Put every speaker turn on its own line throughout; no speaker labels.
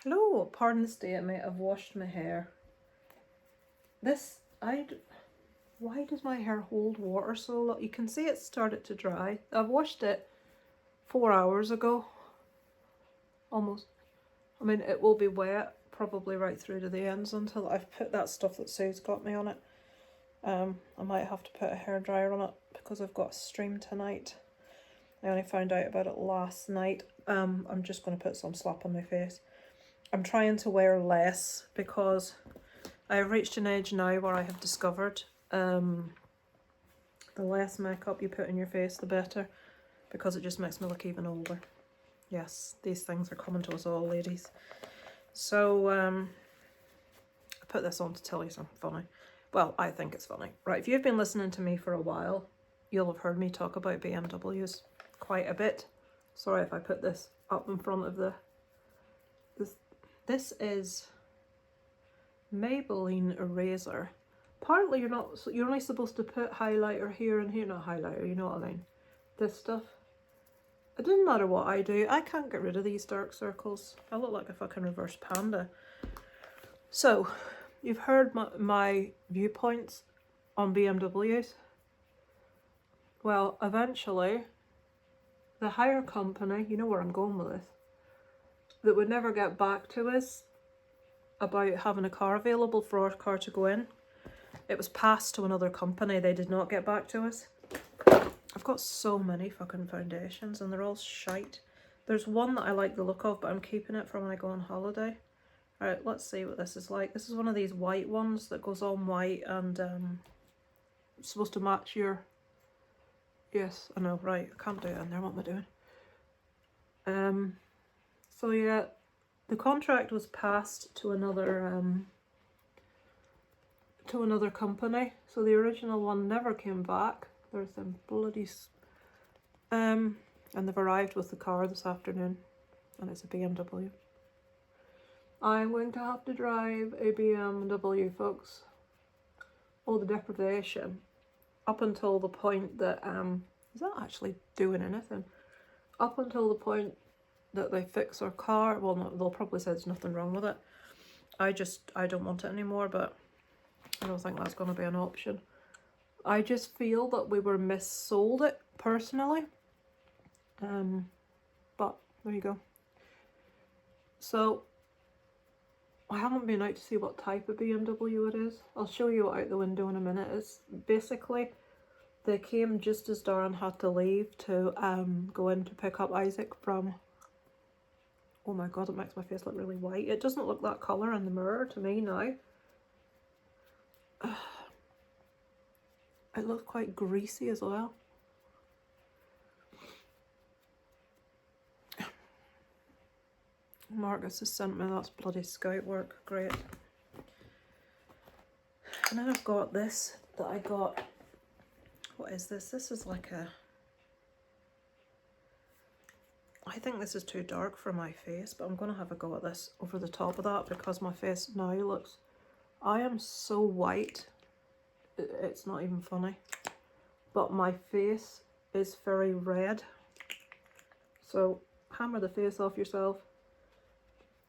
Hello, pardon the statement, I've washed my hair. Why does my hair hold water so long? You can see it started to dry. I've washed it 4 hours ago. Almost. I mean, it will be wet probably right through to the ends until I've put that stuff that Sue's got me on it. I might have to put a hairdryer on it because I've got a stream tonight. I only found out about it last night. I'm just going to put some slap on my face. I'm trying to wear less because I have reached an age now where I have discovered the less makeup you put in your face, the better, because it just makes me look even older. Yes, these things are coming to us all, ladies. So I put this on to tell you something funny. Well, I think it's funny. Right, if you've been listening to me for a while, you'll have heard me talk about BMWs quite a bit. Sorry if I put this up in front of the... This is Maybelline Eraser. Apparently you're only supposed to put highlighter here and here, not highlighter, you know what I mean. This stuff. It doesn't matter what I do, I can't get rid of these dark circles. I look like a fucking reverse panda. So, you've heard my viewpoints on BMWs. Well, eventually, the hire company, you know where I'm going with this, that would never get back to us about having a car available for our car to go in. It was passed to another company. They did not get back to us. I've got so many fucking foundations and they're all shite. There's one that I like the look of, but I'm keeping it for when I go on holiday. Alright, let's see what this is like. This is one of these white ones that goes on white and it's supposed to match your... Yes, I know, right, I can't do it in there, what am I doing? So yeah, the contract was passed to another company. So the original one never came back. There's them bloody... and they've arrived with the car this afternoon. And it's a BMW. I'm going to have to drive a BMW, folks. Oh, the deprivation. Up until the point that... is that actually doing anything? Up until the point that they fix our car. Well, no, they'll probably say there's nothing wrong with it. I don't want it anymore, but I don't think that's going to be an option. I just feel that we were missold it, personally. But, there you go. So, I haven't been out to see what type of BMW it is. I'll show you out the window in a minute. It's basically, they came just as Darren had to leave to go in to pick up Isaac from... Oh my god, it makes my face look really white. It doesn't look that colour in the mirror to me now. It looks quite greasy as well. Marcus has sent me, that's bloody scout work, great. And then I've got this that I got. What is this? This is like a... I think this is too dark for my face, but I'm going to have a go at this over the top of that because my face now looks... I am so white, it's not even funny. But my face is very red. So, hammer the face off yourself.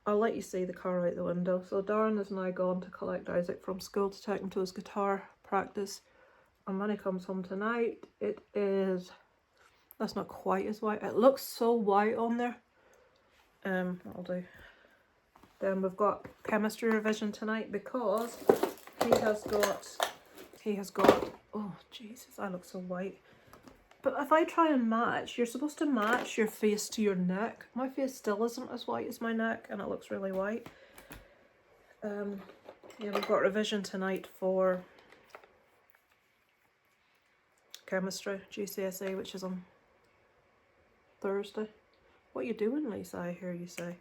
I'll let you see the car out the window. So Darren has now gone to collect Isaac from school to take him to his guitar practice. And when he comes home tonight, it is... That's not quite as white. It looks so white on there. That'll do. Then we've got chemistry revision tonight because he has got... Oh, Jesus, I look so white. But if I try and match, you're supposed to match your face to your neck. My face still isn't as white as my neck and it looks really white. Yeah, we've got revision tonight for Chemistry GCSE, which is on Thursday. What are you doing, Lisa? I hear you say. I'm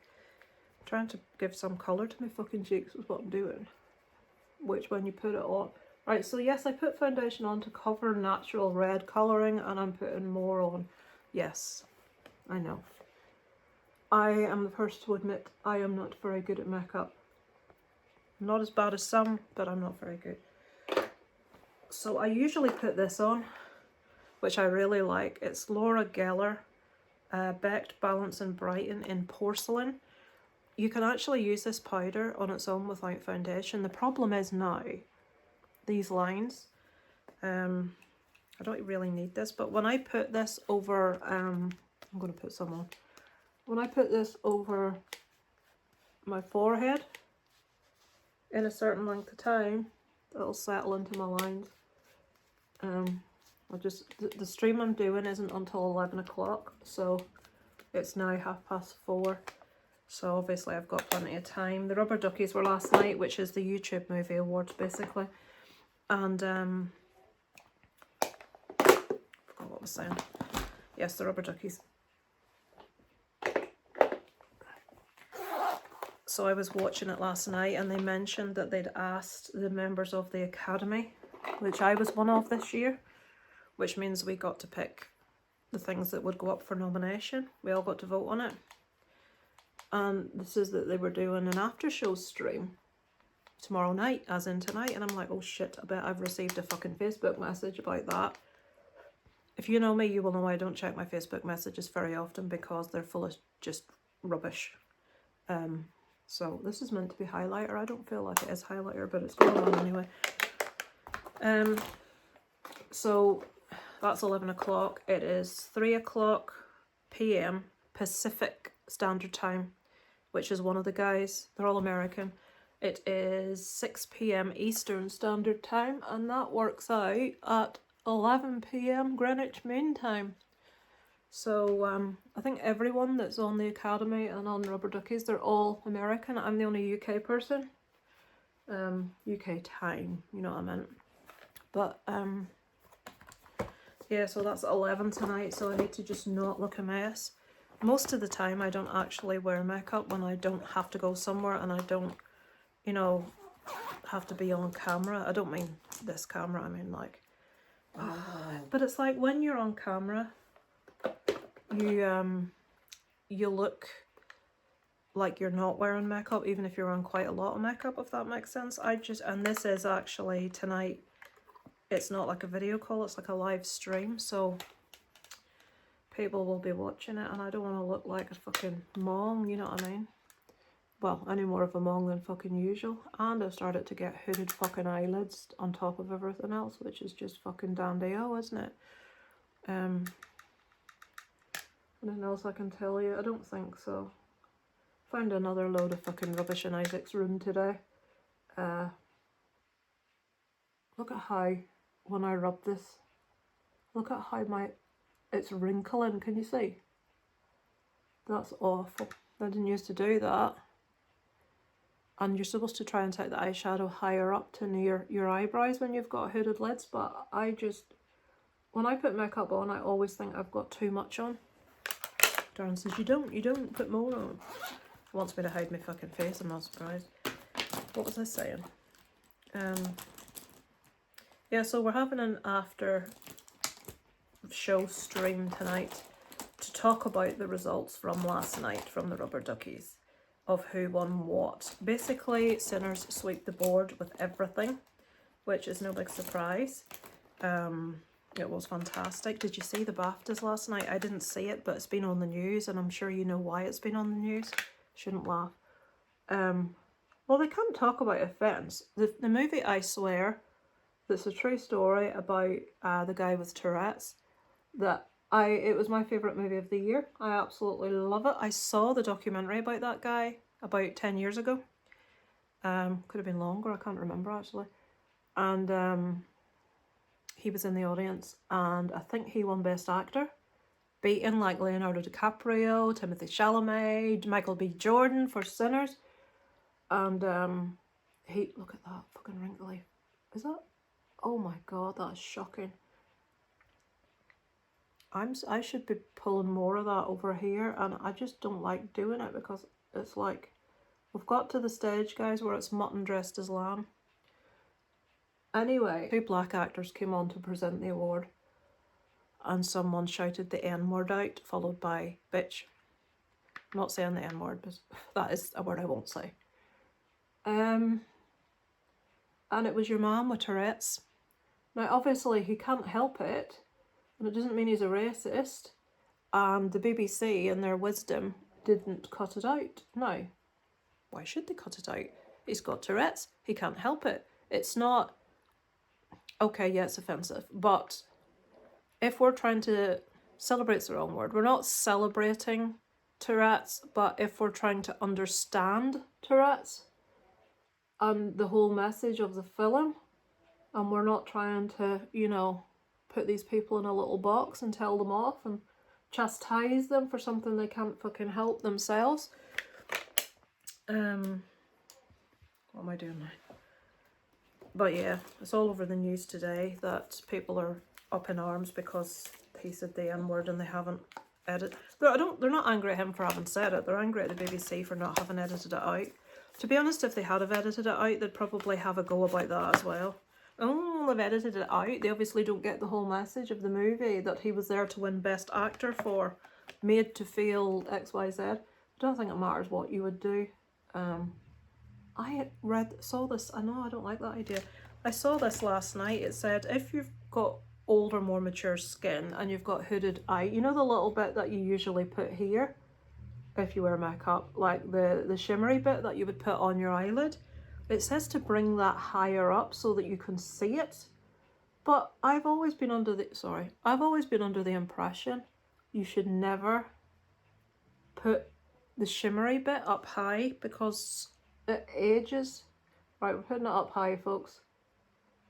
trying to give some colour to my fucking cheeks is what I'm doing. Which when you put it on... Right, so yes, I put foundation on to cover natural red colouring and I'm putting more on. Yes, I know. I am the first to admit I am not very good at makeup. I'm not as bad as some, but I'm not very good. So I usually put this on, which I really like. It's Laura Geller, Baked Balance and Brighten in Porcelain. you can actually use this powder on its own without foundation. The problem is now, these lines, I don't really need this, but when I put this over, I'm going to put some on. When I put this over my forehead in a certain length of time, it'll settle into my lines. The stream I'm doing isn't until 11 o'clock, so it's now 4:30. So obviously I've got plenty of time. The rubber duckies were last night, which is the YouTube Movie Awards basically. And forgot what I was saying. Yes, the rubber duckies. So I was watching it last night and they mentioned that they'd asked the members of the Academy, which I was one of this year, which means we got to pick the things that would go up for nomination. We all got to vote on it. And this is that they were doing an after show stream tomorrow night, as in tonight. And I'm like, oh shit, I bet I've received a fucking Facebook message about that. If you know me, you will know I don't check my Facebook messages very often because they're full of just rubbish. So this is meant to be highlighter. I don't feel like it is highlighter, but it's going on anyway. So that's 11 o'clock. It is 3 o'clock PM Pacific Standard Time, which is one of the guys. They're all American. It is 6 PM Eastern Standard Time, and that works out at 11 PM Greenwich Mean Time. So I think everyone that's on the Academy and on Rubber Duckies, they're all American. I'm the only UK person. UK time, you know what I meant. But yeah, so that's 11 tonight, so I need to just not look a mess. Most of the time I don't actually wear makeup when I don't have to go somewhere and I don't, you know, have to be on camera. I don't mean this camera, I mean like... But it's like when you're on camera, you look like you're not wearing makeup, even if you're on quite a lot of makeup, if that makes sense. And this is actually tonight, it's not like a video call, it's like a live stream, so people will be watching it, and I don't want to look like a fucking mong, you know what I mean? Well, any more of a mong than fucking usual. And I've started to get hooded fucking eyelids on top of everything else, which is just fucking dandy-o, isn't it? Anything else I can tell you? I don't think so. Found another load of fucking rubbish in Isaac's room today. Look at how, when I rub this, look at how it's wrinkling, can you see? That's awful. I didn't used to do that. And you're supposed to try and take the eyeshadow higher up to near your eyebrows when you've got hooded lids, but I just, when I put makeup on, I always think I've got too much on. Darren says, you don't put more on. He wants me to hide my fucking face, I'm not surprised. What was I saying? Yeah, so we're having an after show stream tonight to talk about the results from last night from the Rubber Duckies of who won what. Basically, Sinners sweep the board with everything, which is no big surprise. It was fantastic. Did you see the BAFTAs last night? I didn't see it, but it's been on the news, and I'm sure you know why it's been on the news. Shouldn't laugh. Well, they can't talk about offence. The movie, I Swear, that's a true story about the guy with Tourette's, it was my favourite movie of the year. I absolutely love it. I saw the documentary about that guy about 10 years ago. Could have been longer, I can't remember actually. And he was in the audience, and I think he won Best Actor, beating like Leonardo DiCaprio, Timothy Chalamet, Michael B. Jordan for Sinners. And look at that fucking wrinkly. Is that? Oh my god, that's shocking. I should be pulling more of that over here, and I just don't like doing it because it's like, we've got to the stage, guys, where it's mutton dressed as lamb. Anyway, 2 black actors came on to present the award, and someone shouted the N-word out, followed by bitch. I'm not saying the N-word, but that is a word I won't say. And it was your man with Tourette's. Now, obviously, he can't help it, and it doesn't mean he's a racist, and the BBC, in their wisdom, didn't cut it out. Now, Why should they cut it out? He's got Tourette's. He can't help it. It's not... Okay, yeah, it's offensive. But if we're trying to... Celebrate's the wrong word. We're not celebrating Tourette's, but if we're trying to understand Tourette's and the whole message of the film, and we're not trying to, you know, put these people in a little box and tell them off and chastise them for something they can't fucking help themselves. What am I doing now? But yeah, it's all over the news today that people are up in arms because he said the N-word and they haven't edited. They're not angry at him for having said it. They're angry at the BBC for not having edited it out. To be honest, if they had have edited it out, they'd probably have a go about that as well. Oh, they've edited it out. They obviously don't get the whole message of the movie that he was there to win Best Actor for, made to feel XYZ. I don't think it matters what you would do. I saw this. I know I don't like that idea. I saw this last night. It said if you've got older, more mature skin and you've got hooded eye, you know the little bit that you usually put here if you wear makeup, like the shimmery bit that you would put on your eyelid. It says to bring that higher up so that you can see it. But I've always been under the impression you should never put the shimmery bit up high because it ages. Right, we're putting it up high, folks.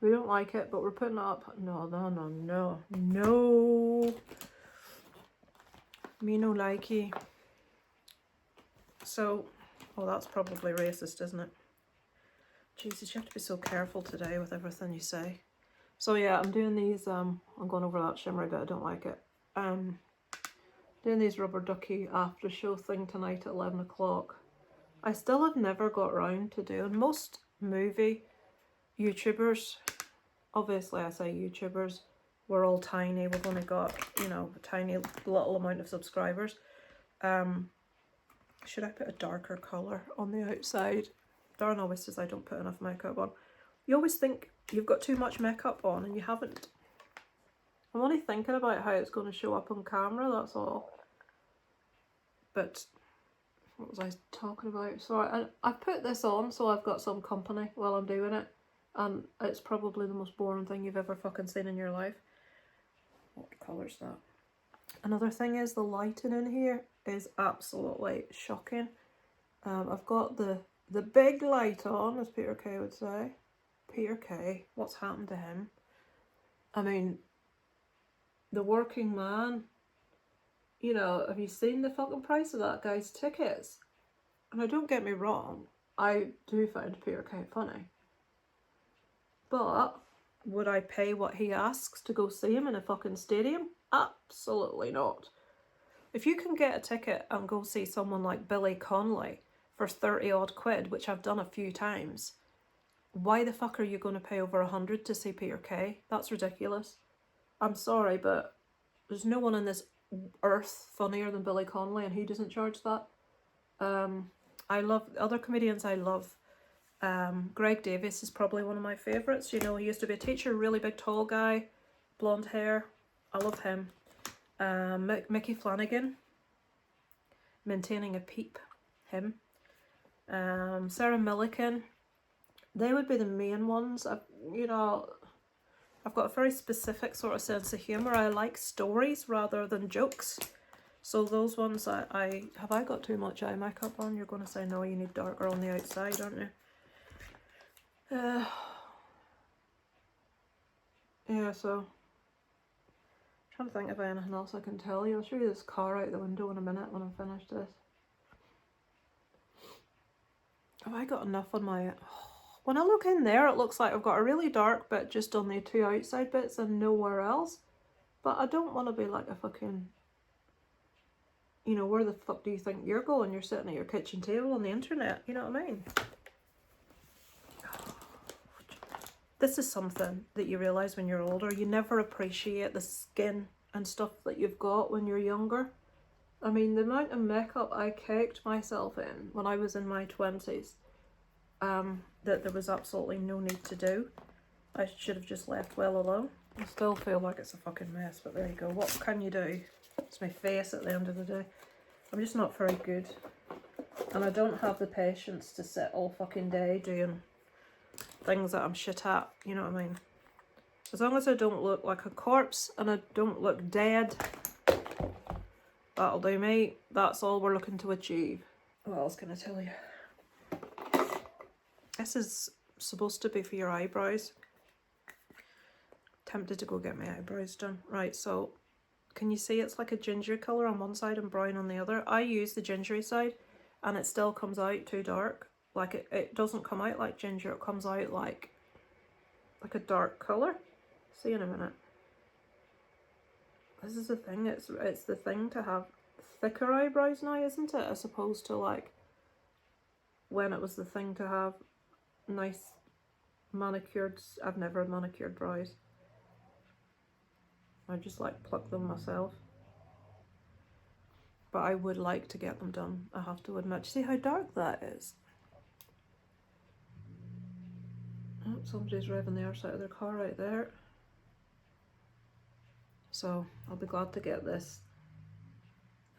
We don't like it, but we're putting it up. No. Me no likey. So, oh, that's probably racist, isn't it? Jesus, you have to be so careful today with everything you say. So yeah, I'm doing these, I'm going over that shimmery bit, I don't like it. Doing these rubber ducky after show thing tonight at 11 o'clock. I still have never got around to doing, most movie YouTubers, obviously I say YouTubers, we're all tiny, we've only got, you know, a tiny little amount of subscribers. Should I put a darker colour on the outside? Darren always says I don't put enough makeup on. You always think you've got too much makeup on and you haven't. I'm only thinking about how it's going to show up on camera, that's all. But what was I talking about? Sorry, I've put this on so I've got some company while I'm doing it. And it's probably the most boring thing you've ever fucking seen in your life. What colour's that? Another thing is the lighting in here is absolutely shocking. I've got the big light on, as Peter Kay would say. Peter Kay, what's happened to him? I mean, the working man, you know, have you seen the fucking price of that guy's tickets? And don't get me wrong, I do find Peter Kay funny. But would I pay what he asks to go see him in a fucking stadium? Absolutely not. If you can get a ticket and go see someone like Billy Connolly for 30 odd quid, which I've done a few times, why the fuck are you going to pay over 100 to see Peter Kay? That's ridiculous. I'm sorry, but there's no one on this earth funnier than Billy Connolly, and he doesn't charge that. I love other comedians. I love Greg Davies is probably one of my favourites. You know, he used to be a teacher, really big tall guy, blonde hair. I love him. Mickey Flanagan, maintaining a peep, him. Sarah Millican, they would be the main ones. You know, I've got a very specific sort of sense of humour. I like stories rather than jokes. So those ones, have I got too much eye makeup on? You're going to say no, you need darker on the outside, aren't you? Yeah, so I'm trying to think of anything else I can tell you. I'll show you this car out the window in a minute when I'm finished this. Have I got enough on my... When I look in there, it looks like I've got a really dark bit just on the two outside bits and nowhere else. But I don't want to be like a fucking... You know, where the fuck do you think you're going? You're sitting at your kitchen table on the internet, you know what I mean? This is something that you realise when you're older. You never appreciate the skin and stuff that you've got when you're younger. I mean, the amount of makeup I caked myself in when I was in my 20s, that there was absolutely no need to do. I should have just left well alone. I still feel like it's a fucking mess, but there you go. What can you do? It's my face at the end of the day. I'm just not very good And I don't have the patience to sit all fucking day doing things that I'm shit at, you know what I mean? As long as I don't look like a corpse and I don't look dead, that'll do me. That's all we're looking to achieve. What else can I tell you? This is supposed to be for your eyebrows. Tempted to go get my eyebrows done. Right, so can you see it's like a ginger colour on one side and brown on the other? I use the gingery side and it still comes out too dark. Like it doesn't come out like ginger, it comes out like a dark colour. See in a minute. This is the thing, it's the thing to have thicker eyebrows now, isn't it? As opposed to like when it was the thing to have nice manicured. I've never had manicured brows. I just like pluck them myself. But I would like to get them done, I have to admit. See how dark that is? Oh, somebody's revving the arse out of their car right there. So I'll be glad to get this.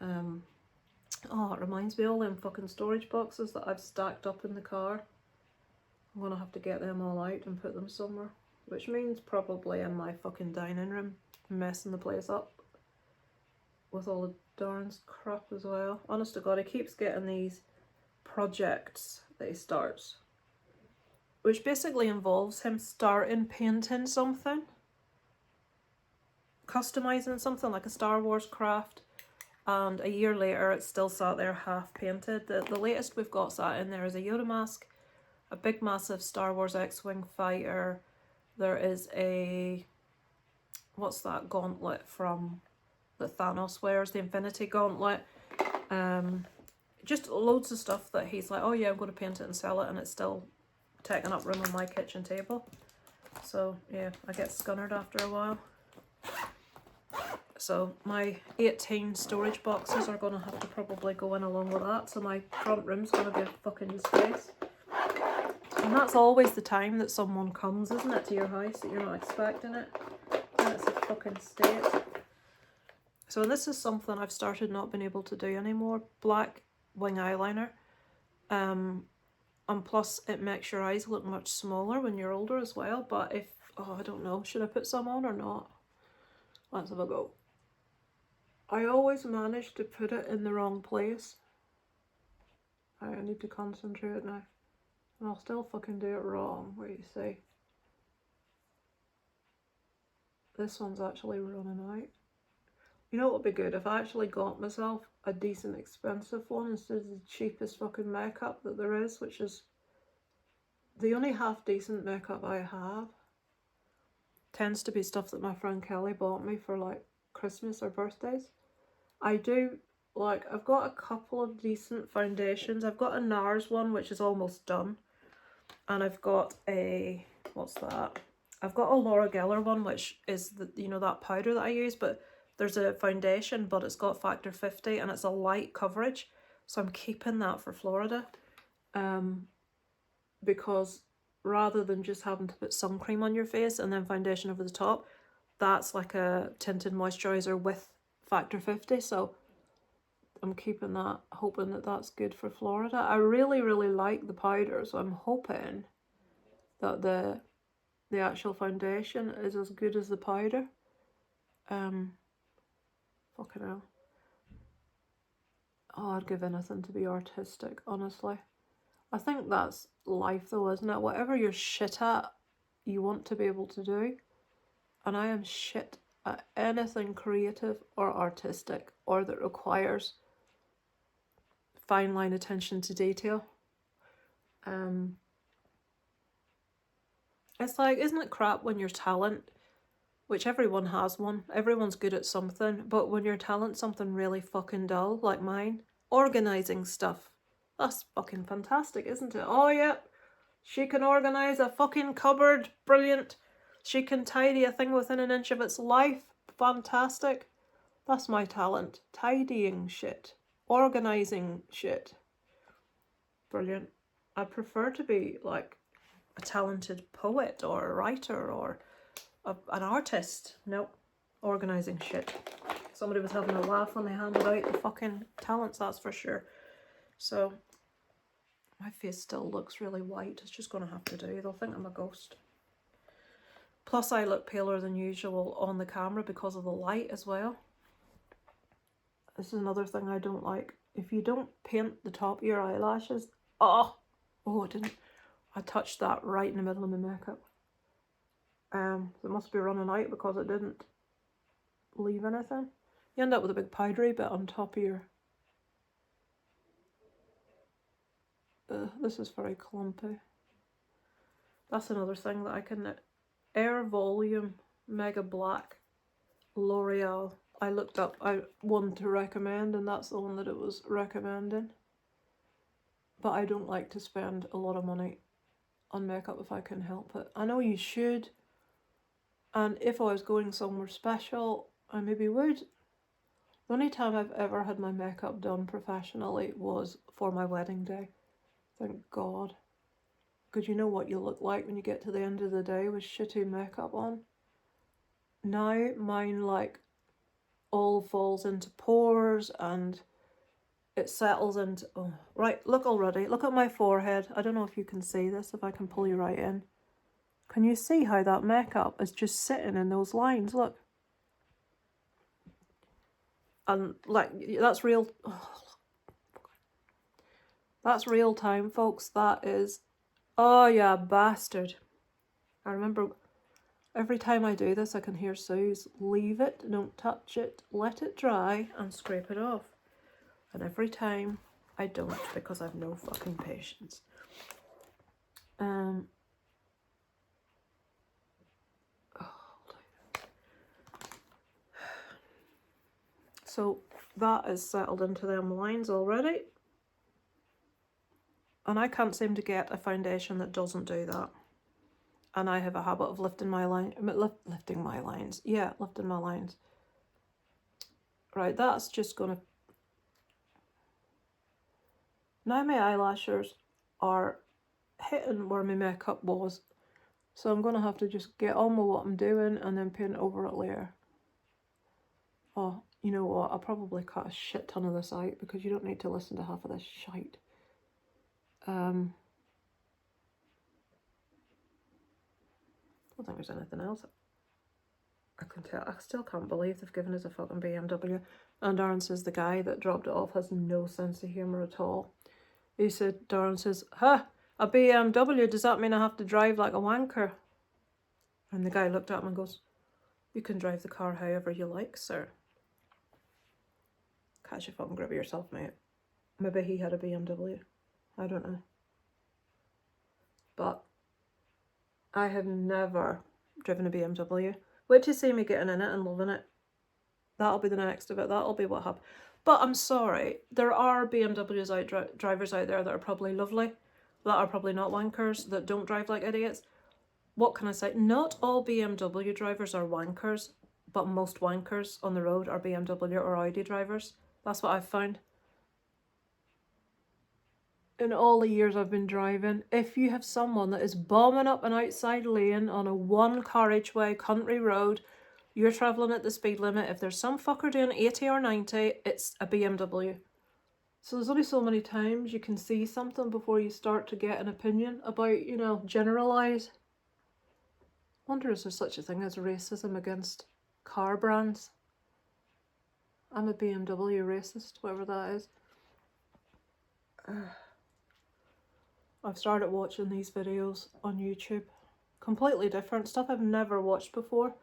Oh, it reminds me of all them fucking storage boxes that I've stacked up in the car. I'm gonna have to get them all out and put them somewhere. Which means probably in my fucking dining room, messing the place up with all the darn crap as well. Honest to God, he keeps getting these projects that he starts, which basically involves him starting painting something, customizing something like a Star Wars craft, and a year later it's still sat there half painted. The latest we've got sat in there is a Yoda mask, a big massive Star Wars X-Wing fighter. There is a, what's that gauntlet from that Thanos wears, the Infinity Gauntlet. Just loads of stuff that he's like, oh yeah, I'm going to paint it and sell it, and it's still taking up room on my kitchen table. So yeah, I get scunnered after a while. So my 18 storage boxes are going to have to probably go in along with that. So my front room's going to be a fucking disgrace. And that's always the time that someone comes, isn't it, to your house that you're not expecting it. And it's a fucking state. So this is something I've started not being able to do anymore. Black wing eyeliner. And plus it makes your eyes look much smaller when you're older as well. But if, oh, I don't know, should I put some on or not? Let's have a go. I always manage to put it in the wrong place. I need to concentrate now. And I'll still fucking do it wrong. What do you say? This one's actually running out. You know what would be good? If I actually got myself a decent expensive one instead of the cheapest fucking makeup that there is, which is the only half decent makeup I have. Tends to be stuff that my friend Kelly bought me for like Christmas or birthdays. I do, like, I've got a couple of decent foundations. I've got a NARS one, which is almost done. And I've got a, what's that? I've got a Laura Geller one, which is, the, you know, that powder that I use. But there's a foundation, but it's got factor 50 and it's a light coverage. So I'm keeping that for Florida. Because rather than just having to put sun cream on your face and then foundation over the top, that's like a tinted moisturiser with factor 50. So I'm keeping that, hoping that that's good for Florida. I really, really like the powder, so I'm hoping that the actual foundation is as good as the powder. Fucking hell. Oh, I'd give anything to be artistic, honestly. I think that's life though, isn't it? Whatever you're shit at, you want to be able to do. And I am shit at anything creative or artistic or that requires fine line attention to detail. It's like, isn't it crap when your talent, which everyone has one, everyone's good at something, but when your talent's something really fucking dull, like mine, organising stuff, that's fucking fantastic, isn't it? Oh yeah, she can organise a fucking cupboard, brilliant. She can tidy a thing within an inch of its life, fantastic. That's my talent, tidying shit, organising shit, brilliant. I prefer to be like a talented poet or a writer or an artist. Nope, organising shit. Somebody was having a laugh when they handed out the fucking talents, that's for sure. So My face still looks really white. It's just going to have to do. They'll think I'm a ghost. Plus, I look paler than usual on the camera because of the light as well. This is another thing I don't like. If you don't paint the top of your eyelashes... Oh, I didn't. I touched that right in the middle of my makeup. It must be running out because it didn't leave anything. You end up with a big powdery bit on top of your... this is very clumpy. That's another thing that I can... Air Volume Mega Black L'Oreal. I looked up one to recommend, and that's the one that it was recommending. But I don't like to spend a lot of money on makeup if I can help it. I know you should, and if I was going somewhere special, I maybe would. The only time I've ever had my makeup done professionally was for my wedding day. Thank God. Because you know what you look like when you get to the end of the day with shitty makeup on. Now mine like all falls into pores and it settles into... Oh, right, look already. Look at my forehead. I don't know if you can see this, if I can pull you right in. Can you see how that makeup is just sitting in those lines? Look. And like, that's real... Oh, that's real time, folks. That is... Oh, yeah, bastard. I remember every time I do this, I can hear Sue's, leave it, don't touch it, let it dry, and scrape it off. And every time I don't, because I've no fucking patience. So that is settled into them lines already. And I can't seem to get a foundation that doesn't do that. And I have a habit of lifting my line, lifting my lines. Yeah, lifting my lines. Right, that's just gonna... Now my eyelashes are hitting where my makeup was. So I'm gonna have to just get on with what I'm doing and then paint over it later. Oh, you know what? I'll probably cut a shit ton of this out because you don't need to listen to half of this shite. I don't think there's anything else I can tell. I still can't believe they've given us a fucking BMW. And Darren says the guy that dropped it off has no sense of humour at all. He said, Darren says, "Huh, a BMW, does that mean I have to drive like a wanker?" And the guy looked at him and goes, "You can drive the car however you like, sir." Catch your fucking grip of yourself, mate. Maybe he had a BMW. I don't know. But I have never driven a BMW. Wait to see me getting in it and loving it. That'll be the next of it. That'll be what happens. But I'm sorry. There are BMWs drivers out there that are probably lovely, that are probably not wankers, that don't drive like idiots. What can I say? Not all BMW drivers are wankers, but most wankers on the road are BMW or Audi drivers. That's what I've found. In all the years I've been driving, if you have someone that is bombing up an outside lane on a one carriageway country road, you're travelling at the speed limit. If there's some fucker doing 80 or 90, it's a BMW. So there's only so many times you can see something before you start to get an opinion about, you know, generalise. Wonder is there such a thing as racism against car brands? I'm a BMW racist, whatever that is. I've started watching these videos on YouTube. Completely different stuff I've never watched before.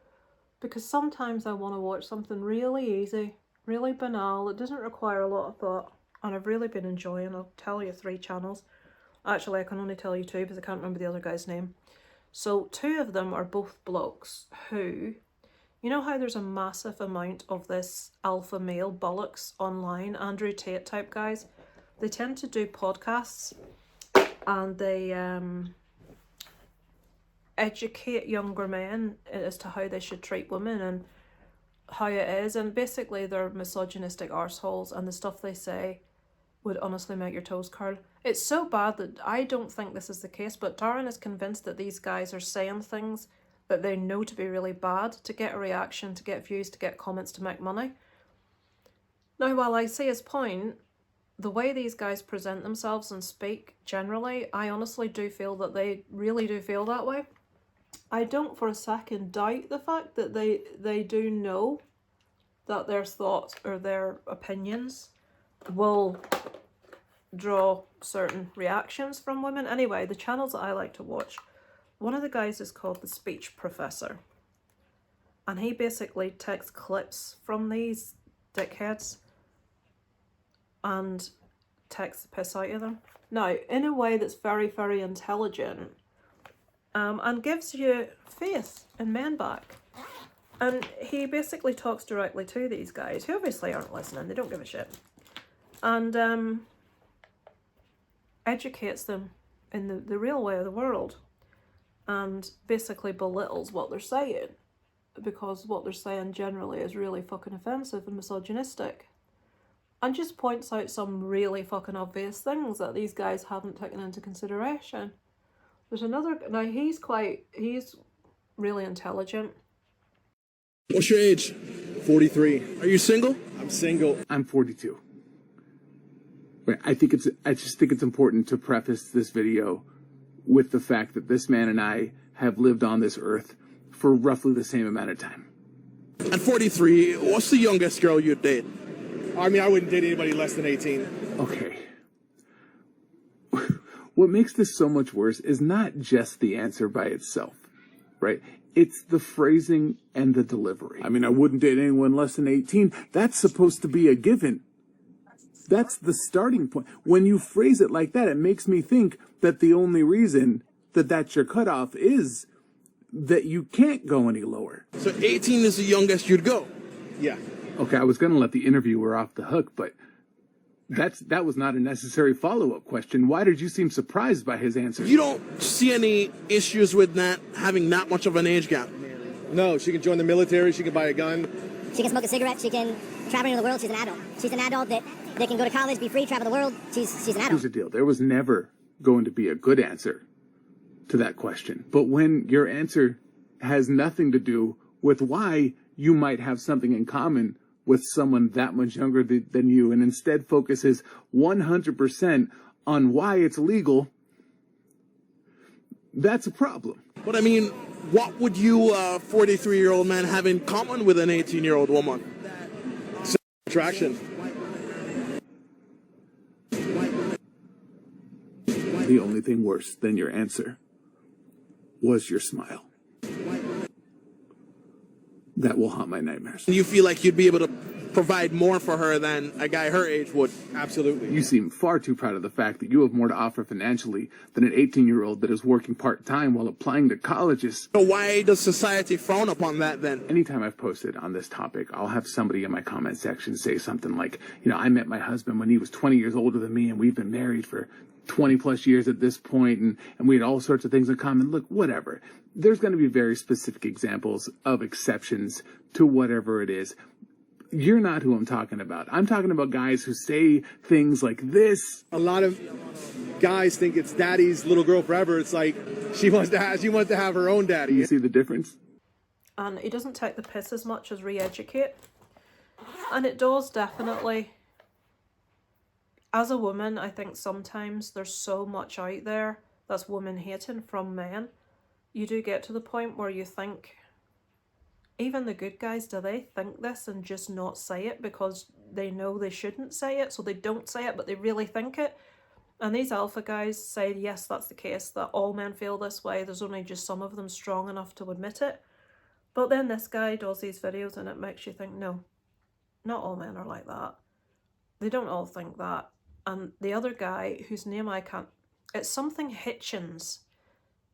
Because sometimes I want to watch something really easy, really banal, that doesn't require a lot of thought. And I've really been enjoying, I'll tell you 3 channels. Actually, I can only tell you 2 because I can't remember the other guy's name. So 2 of them are both blokes who... You know how there's a massive amount of this alpha male bollocks online, Andrew Tate type guys? They tend to do podcasts and they educate younger men as to how they should treat women and how it is. And basically they're misogynistic arseholes and the stuff they say would honestly make your toes curl. It's so bad that I don't think this is the case, but Darren is convinced that these guys are saying things that they know to be really bad to get a reaction, to get views, to get comments, to make money. Now, while I see his point, the way these guys present themselves and speak generally, I honestly do feel that they really do feel that way. I don't for a second doubt the fact that they do know that their thoughts or their opinions will draw certain reactions from women. Anyway, the channels that I like to watch, one of the guys is called the Speech Professor. And he basically takes clips from these dickheads and takes the piss out of them. Now, in a way that's very, very intelligent, and gives you faith in men back. And he basically talks directly to these guys, who obviously aren't listening, they don't give a shit. And educates them in the real way of the world. And basically belittles what they're saying. Because what they're saying generally is really fucking offensive and misogynistic. And just points out some really fucking obvious things that these guys haven't taken into consideration. There's another, now he's really intelligent.
What's your age?
43.
Are you single?
I'm single.
I'm 42. I just think it's important to preface this video with the fact that this man and I have lived on this earth for roughly the same amount of time.
At 43, what's the youngest girl you'd date?
I mean, I wouldn't date anybody less than 18.
Okay. What makes this so much worse is not just the answer by itself, right? It's the phrasing and the delivery. I mean, I wouldn't date anyone less than 18. That's supposed to be a given. That's the starting point. When you phrase it like that, it makes me think that the only reason that that's your cutoff is that you can't go any lower.
So 18 is the youngest you'd go?
Yeah.
Okay, I was going to let the interviewer off the hook, but that was not a necessary follow-up question. Why did you seem surprised by his answer?
You don't see any issues with that, having that much of an age gap?
No, she can join the military, she can buy a gun.
She can smoke a cigarette, she can travel around the world, she's an adult. She's an adult that can go to college, be free, travel the world, she's an adult.
Here's the deal, there was never going to be a good answer to that question. But when your answer has nothing to do with why you might have something in common with someone that much younger than you, and instead focuses 100% on why it's legal, that's a problem.
But I mean, what would you, a 43-year-old man, have in common with an 18-year-old woman?
Attraction.
The only thing worse than your answer was your smile. That will haunt my nightmares.
You feel like you'd be able to provide more for her than a guy her age would?
Absolutely.
You seem far too proud of the fact that you have more to offer financially than an 18-year-old that is working part-time while applying to colleges.
So why does society frown upon that then?
Anytime I've posted on this topic, I'll have somebody in my comment section say something like, you know, I met my husband when he was 20 years older than me, and we've been married for 20 plus years at this point, and we had all sorts of things in common. Look, whatever. There's going to be very specific examples of exceptions to whatever it is. You're not who I'm talking about. I'm talking about guys who say things like this.
A lot of guys think it's daddy's little girl forever. It's like she wants to have her own daddy.
You see the difference?
And he doesn't take the piss as much as re-educate. And it does definitely. As a woman, I think sometimes there's so much out there that's woman hating from men. You do get to the point where you think, even the good guys, do they think this and just not say it because they know they shouldn't say it, so they don't say it, but they really think it? And these alpha guys say, yes, that's the case, that all men feel this way, there's only just some of them strong enough to admit it. But then this guy does these videos and it makes you think, no, not all men are like that. They don't all think that. And the other guy, whose name I can't, it's something Hitchens.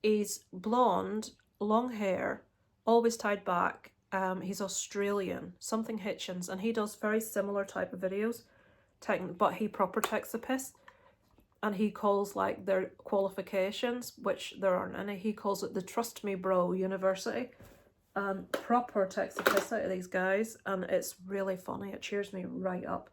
He's blonde, long hair, always tied back. He's Australian, something Hitchens, and he does very similar type of videos, but he proper takes the piss. And he calls like their qualifications, which there aren't any, he calls it the Trust Me Bro University. And proper takes the piss out of these guys, and it's really funny. It cheers me right up.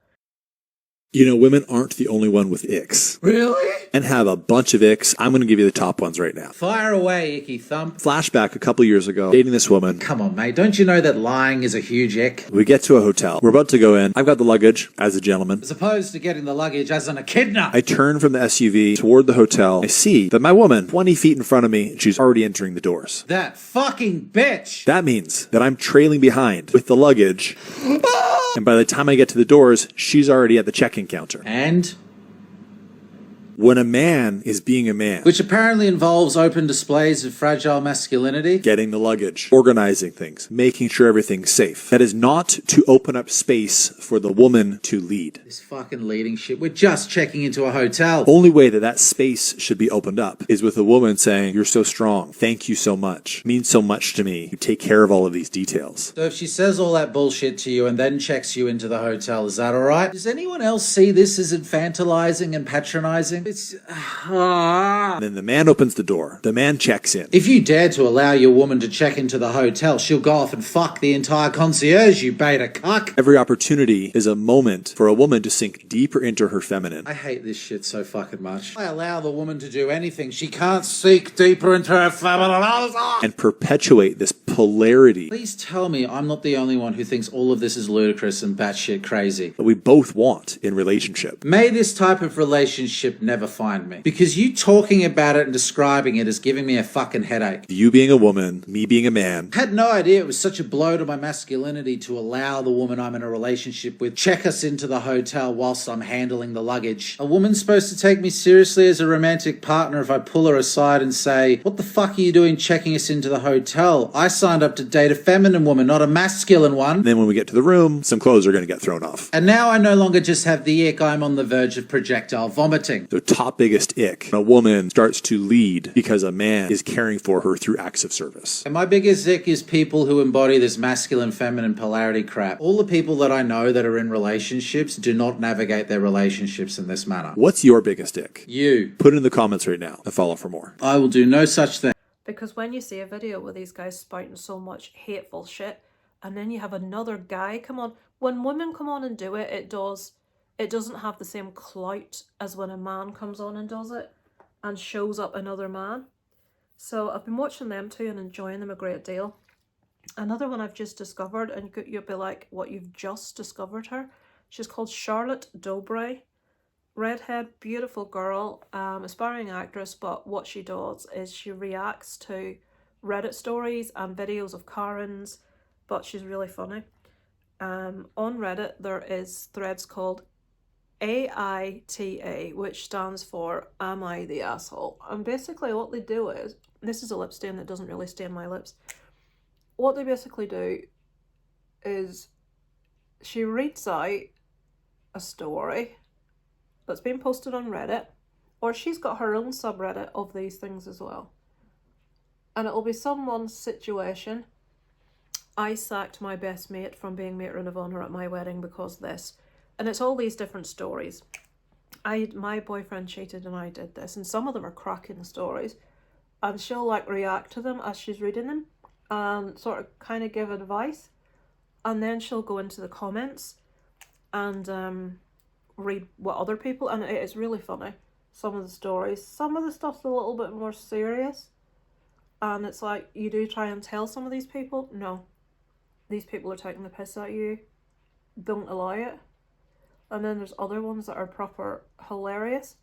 You know, women aren't the only one with icks.
Really?
and have a bunch of icks. I'm going to give you the top ones right now.
Fire away, icky thump.
Flashback a couple years ago, dating this woman.
Come on, mate. Don't you know that lying is a huge ick?
We get to a hotel. We're about to go in. I've got the luggage as a gentleman.
As opposed to getting the luggage as an echidna.
I turn from the SUV toward the hotel. I see that my woman, 20 feet in front of me, she's already entering the doors.
That fucking bitch.
That means that I'm trailing behind with the luggage. And by the time I get to the doors, she's already at the check-in counter.
And?
When a man is being a man,
Which apparently involves open displays of fragile masculinity.
getting the luggage, organizing things, making sure everything's safe. That is not to open up space for the woman to lead.
This fucking leading shit. We're just checking into a hotel.
Only way that that space should be opened up is with a woman saying, "You're so strong. Thank you so much. It means so much to me. You take care of all of these details."
So if she says all that bullshit to you and then checks you into the hotel, is that alright? Does anyone else see this as infantilizing and patronizing? It's...
And then the man opens the door. The man checks in.
If you dare to allow your woman to check into the hotel, she'll go off and fuck the entire concierge, you beta cuck.
Every opportunity is a moment for a woman to sink deeper into her feminine.
I hate this shit so fucking much. I allow the woman to do anything. She can't seek deeper into her feminine.
And perpetuate this polarity
Please tell me I'm not the only one who thinks all of this is ludicrous and batshit crazy.
that we both want in relationship.
May this type of relationship never find me. Because you talking about it and describing it is giving me a fucking headache.
You being a woman, me being a man.
I had no idea it was such a blow to my masculinity to allow the woman I'm in a relationship with check us into the hotel whilst I'm handling the luggage. A woman's supposed to take me seriously as a romantic partner if I pull her aside and say, "What the fuck are you doing checking us into the hotel? I signed up to date a feminine woman, not a masculine one."
And then when we get to the room, some clothes are going to get thrown off.
And now I no longer just have the ick, I'm on the verge of projectile vomiting.
The top biggest ick. A woman starts to lead because a man is caring for her through acts of service.
And my biggest ick is people who embody this masculine-feminine polarity crap. All the people that I know that are in relationships do not navigate their relationships in this manner.
What's your biggest ick?
You.
Put it in the comments right now and follow for more.
I will do no such thing.
Because when you see a video with these guys spouting so much hateful shit, and then you have another guy come on, when women come on and do it, it doesn't have the same clout as when a man comes on and does it and shows up another man. So I've been watching them too and enjoying them a great deal. Another one I've just discovered, and you'll be like, what, you've just discovered her? She's called Charlotte Dobray. Redhead, beautiful girl, aspiring actress, but what she does is she reacts to Reddit stories and videos of Karens, but she's really funny. On Reddit there is threads called AITA, which stands for Am I the Asshole? And basically what they do is, this is a lip stain that doesn't really stain my lips. What they basically do is she reads out a story that's been posted on Reddit, or she's got her own subreddit of these things as well. And it'll be someone's situation. I sacked my best mate from being matron of honour at my wedding because this. And it's all these different stories. My boyfriend cheated and I did this. And some of them are cracking stories. And she'll like react to them as she's reading them and sort of kind of give advice. And then she'll go into the comments and read what other people, and it is really funny, some of the stories. Some of the stuff's a little bit more serious, and it's like, you do try and tell some of these people, no, these people are taking the piss at you, don't allow it. And then there's other ones that are proper hilarious,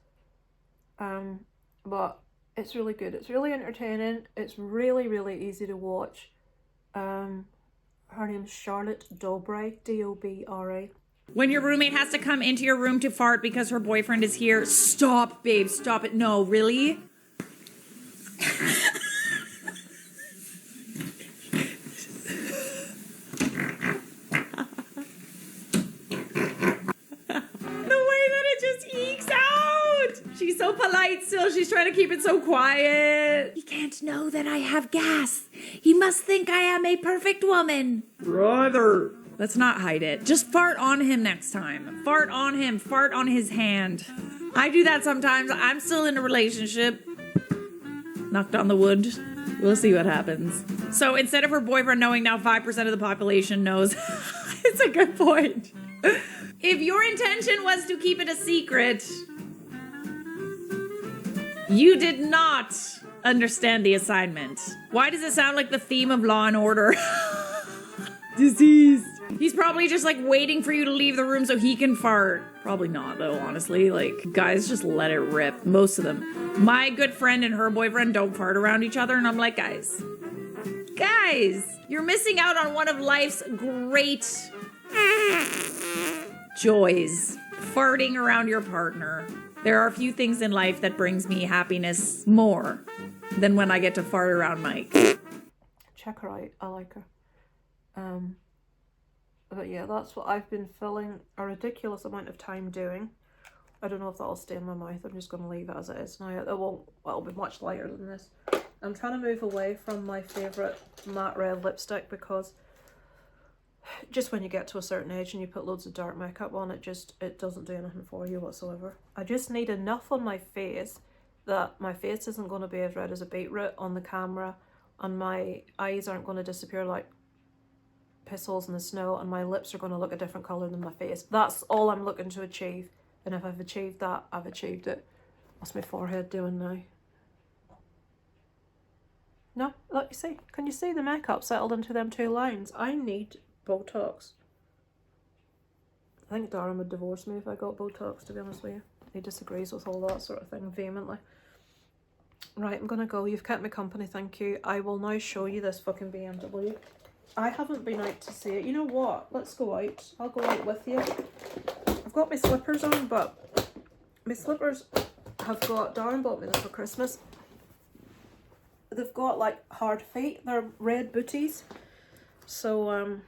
but it's really good, it's really entertaining, it's really, really easy to watch. Her name's Charlotte Dobray, D-O-B-R-A.
When your roommate has to come into your room to fart because her boyfriend is here, stop, babe, stop it. No, really? She's so polite still. She's trying to keep it so quiet. He can't know that I have gas. He must think I am a perfect woman.
Brother.
Let's not hide it. Just fart on him next time. Fart on him. Fart on his hand. I do that sometimes. I'm still in a relationship. Knocked on the wood. We'll see what happens. So instead of her boyfriend knowing, now 5% of the population knows. It's a good point. If your intention was to keep it a secret, You did not understand the assignment. Why does it sound like the theme of Law and Order? Diseased. He's probably just like waiting for you to leave the room so he can fart. Probably not though, honestly. Like, guys just let it rip. Most of them. My good friend and her boyfriend don't fart around each other, and I'm like, guys, you're missing out on one of life's great joys. Farting around your partner. There are a few things in life that brings me happiness more than when I get to fart around Mike.
Check her out. I like her. But yeah, that's what I've been filling a ridiculous amount of time doing. I don't know if that'll stay in my mouth. I'm just going to leave it as it is now. It'll be much lighter than this. I'm trying to move away from my favourite matte red lipstick because just when you get to a certain age and you put loads of dark makeup on, it doesn't do anything for you whatsoever. I just need enough on my face that my face isn't going to be as red as a beetroot on the camera, and my eyes aren't going to disappear like piss holes in the snow, and my lips are going to look a different colour than my face. That's all I'm looking to achieve, and if I've achieved that, I've achieved it. What's my forehead doing now? No, look, you see, can you see the makeup settled into them two lines? I need Botox. I think Darren would divorce me if I got Botox, to be honest with you. He disagrees with all that sort of thing vehemently. Right, I'm gonna go. You've kept me company, thank you. I will now show you this fucking BMW. I haven't been out to see it. You know what? Let's go out. I'll go out with you. I've got my slippers on, but my slippers have got... Darren bought me them for Christmas. They've got like hard feet. They're red booties. So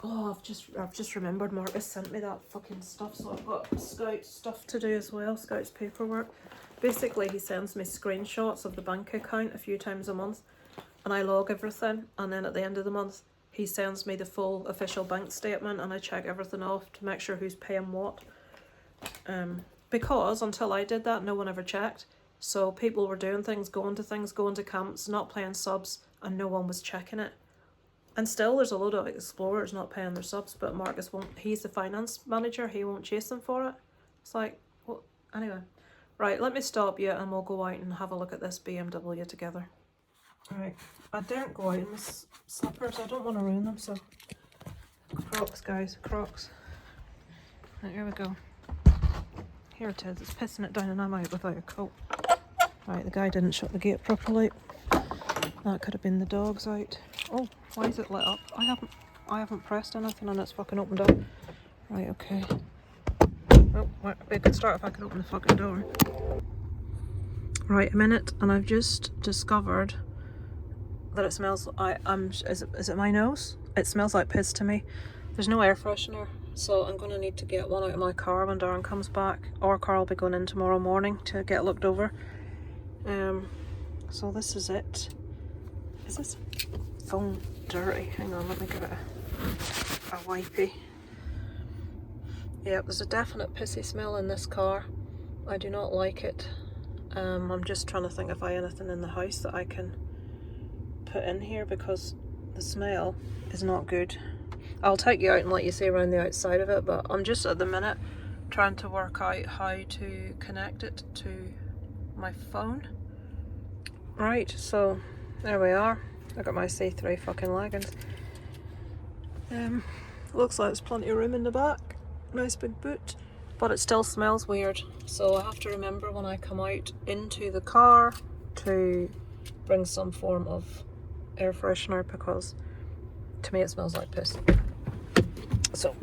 oh, I've just remembered Marcus sent me that fucking stuff, so I've got Scout stuff to do as well. Scout's paperwork. Basically, he sends me screenshots of the bank account a few times a month, and I log everything, and then at the end of the month he sends me the full official bank statement, and I check everything off to make sure who's paying what. Because until I did that, no one ever checked. So people were doing things, going to camps, not paying subs, and no one was checking it. And still there's a load of explorers not paying their subs, but Marcus won't. He's the finance manager, he won't chase them for it. It's like, well, anyway. Right, let me stop you and we'll go out and have a look at this BMW together. Alright, I daren't go out in this slippers, I don't want to ruin them, so... Crocs, guys, Crocs. Right, here we go. Here it is, it's pissing it down and I'm out without a coat. Right, the guy didn't shut the gate properly. That could have been the dogs out. Oh, why is it lit up? I haven't pressed anything and it's fucking opened up. Right, okay. Oh, we could start if I can open the fucking door. Right, a minute, and I've just discovered that it smells. Is it my nose? It smells like piss to me. There's no air freshener, so I'm gonna need to get one out of my car when Darren comes back, or Carl will be going in tomorrow morning to get looked over. So this is it. Is this phone dirty? Hang on, let me give it a wipey. Yeah, there's a definite pissy smell in this car. I do not like it. I'm just trying to think if I have anything in the house that I can put in here because the smell is not good. I'll take you out and let you see around the outside of it, but I'm just at the minute trying to work out how to connect it to my phone. Right, so there we are. I got my C3 fucking leggings. Looks like there's plenty of room in the back. Nice big boot, but it still smells weird. So I have to remember when I come out into the car to bring some form of air freshener because to me it smells like piss. So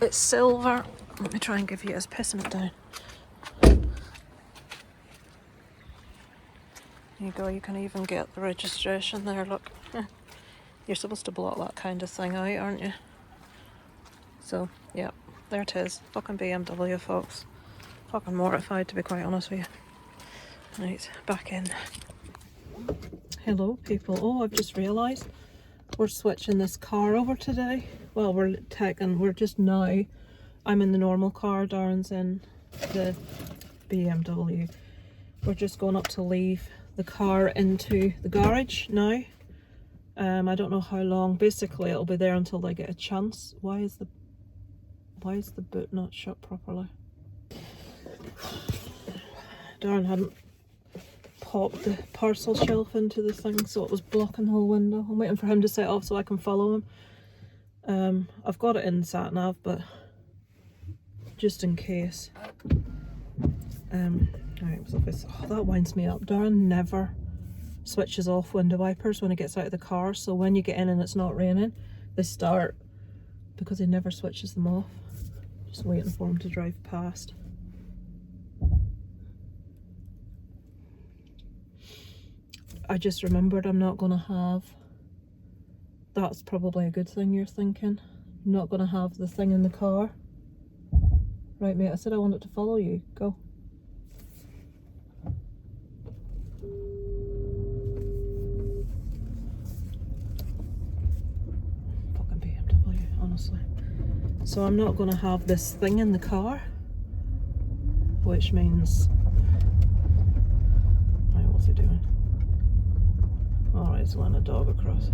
it's silver. Let me try and give you it's pissing it down. There you go, you can even get the registration there, look. You're supposed to block that kind of thing out, aren't you? So, yeah, there it is. Fucking BMW, folks. Fucking mortified, to be quite honest with you. Right, back in. Hello, people. Oh, I've just realised we're switching this car over today. Well, we're just now. I'm in the normal car, Darren's in the BMW. We're just going up to leave the car into the garage now. I don't know how long. Basically, it'll be there until they get a chance. Why is the boot not shut properly? Darren hadn't popped the parcel shelf into the thing, so it was blocking the whole window. I'm waiting for him to set off so I can follow him. I've got it in sat nav, but just in case. Alright, so that winds me up. Darren never switches off window wipers when he gets out of the car, so when you get in and it's not raining, they start, because he never switches them off. Just waiting for him to drive past. I just remembered I'm not going to have, that's probably a good thing you're thinking, I'm not going to have the thing in the car. Right mate, I said I wanted to follow you, go. Fucking BMW, honestly. So I'm not going to have this thing in the car, which means, right, what's he doing? Alright, he's letting a dog across.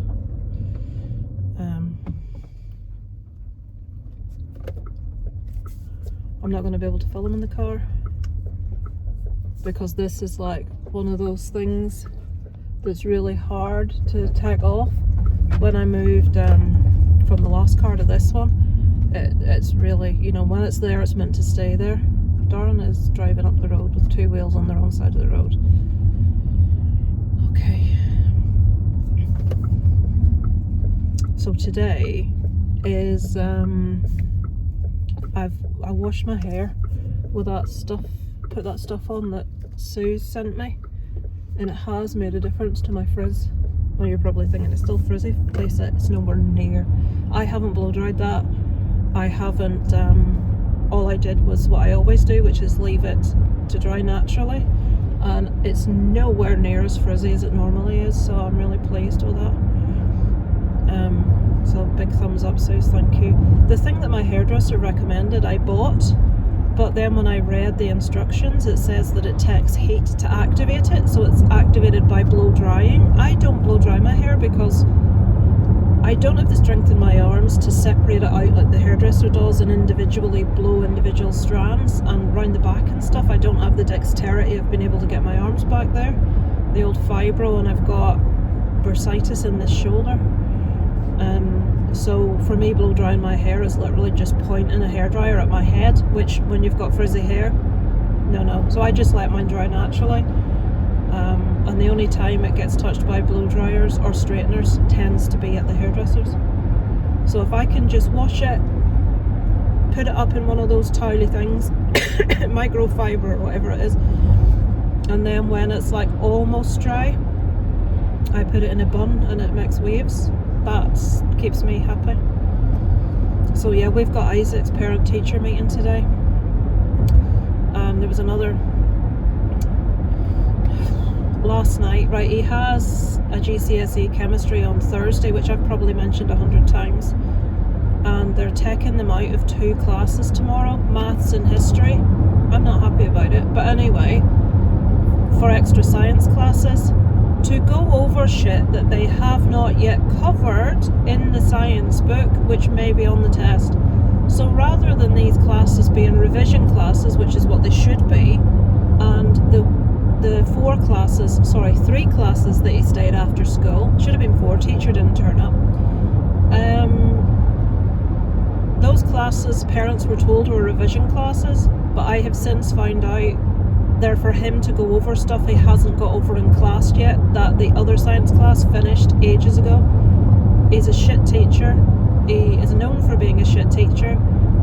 I'm not going to be able to follow him in the car because this is like one of those things that's really hard to take off. When I moved from the last car to this one, it's really, you know, when it's there, it's meant to stay there. Darren is driving up the road with two wheels on the wrong side of the road. Okay. So today is I washed my hair with that stuff, put that stuff on that Sue sent me, and it has made a difference to my frizz. Well, you're probably thinking it's still frizzy, place it, it's nowhere near. I haven't blow dried that. I haven't, all I did was what I always do, which is leave it to dry naturally, and it's nowhere near as frizzy as it normally is, so I'm really pleased with that. So big thumbs up, Sue, thank you. The thing that my hairdresser recommended I bought, but then when I read the instructions it says that it takes heat to activate it, so it's activated by blow drying. I don't blow dry my hair because I don't have the strength in my arms to separate it out like the hairdresser does and individually blow individual strands, and round the back and stuff I don't have the dexterity of being able to get my arms back there, the old fibro, and I've got bursitis in this shoulder. So for me, blow drying my hair is literally just pointing a hairdryer at my head, which when you've got frizzy hair, no. So I just let mine dry naturally. And the only time it gets touched by blow dryers or straighteners tends to be at the hairdressers. So if I can just wash it, put it up in one of those towely things, microfiber or whatever it is, and then when it's like almost dry, I put it in a bun and it makes waves. That keeps me happy. So yeah, we've got Isaac's parent-teacher meeting today. There was another last night, right? He has a GCSE chemistry on Thursday, which I've probably mentioned 100 times, and they're taking them out of 2 classes tomorrow, maths and history. I'm not happy about it, but anyway, for extra science classes, to go over shit that they have not yet covered in the science book, which may be on the test. So rather than these classes being revision classes, which is what they should be, and the 3 classes that he stayed after school, should have been 4, teacher didn't turn up. Those classes, parents were told were revision classes, but I have since found out they're for him to go over stuff he hasn't got over in class yet, that the other science class finished ages ago. He's a shit teacher. He is known for being a shit teacher,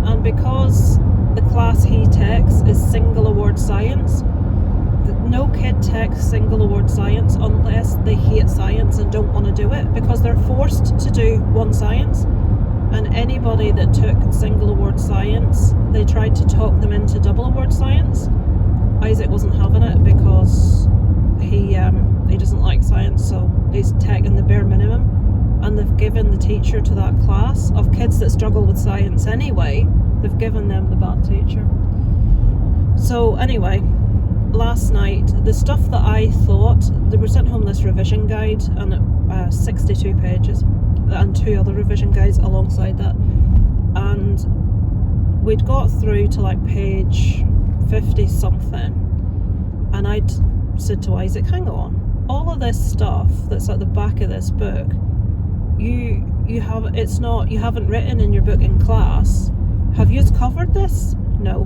and because the class he takes is single award science, no kid takes single award science unless they hate science and don't want to do it, because they're forced to do one science. And anybody that took single award science, they tried to talk them into double award science. Isaac wasn't having it because he doesn't like science, so he's taking the bare minimum, and they've given the teacher to that class of kids that struggle with science anyway, they've given them the bad teacher. So anyway, last night, the stuff that I thought, they were sent home this revision guide, and 62 pages, and 2 other revision guides alongside that, and we'd got through to like page 50 something, And I'd said to Isaac, hang on, all of this stuff that's at the back of this book, you haven't written in your book in class. Have you covered this? No.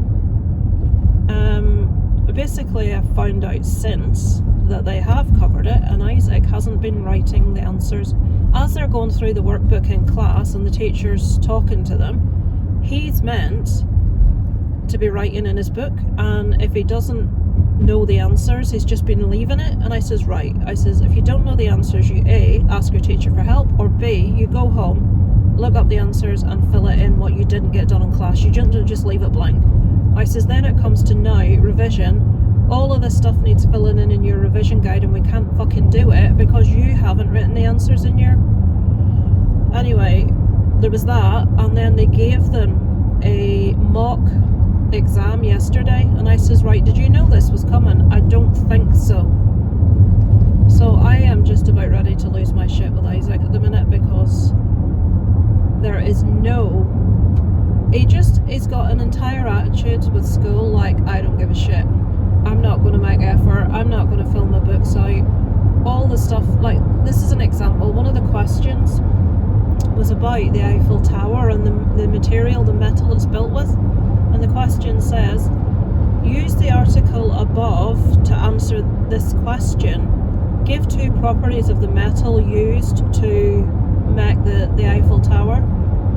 Basically I've found out since that they have covered it, and Isaac hasn't been writing the answers. As they're going through the workbook in class and the teacher's talking to them, he's meant to be writing in his book, and if he doesn't know the answers, he's just been leaving it. And I says, right, I says, if you don't know the answers, you A, ask your teacher for help, or B, you go home, look up the answers and fill it in what you didn't get done in class. You don't just leave it blank. I says, then it comes to now, revision. All of this stuff needs filling in your revision guide, and we can't fucking do it because you haven't written the answers in your... Anyway, there was that, and then they gave them a mock exam yesterday, and I says, right, did you know this was coming? I don't think so. So I am just about ready to lose my shit with Isaac at the minute, because there is no... He's got an entire attitude with school like, I don't give a shit. I'm not going to make effort. I'm not going to fill my books out. All the stuff, like, this is an example. One of the questions was about the Eiffel Tower and the material, the metal it's built with. And the question says, use the article above to answer this question. Give 2 properties of the metal used to make the Eiffel Tower.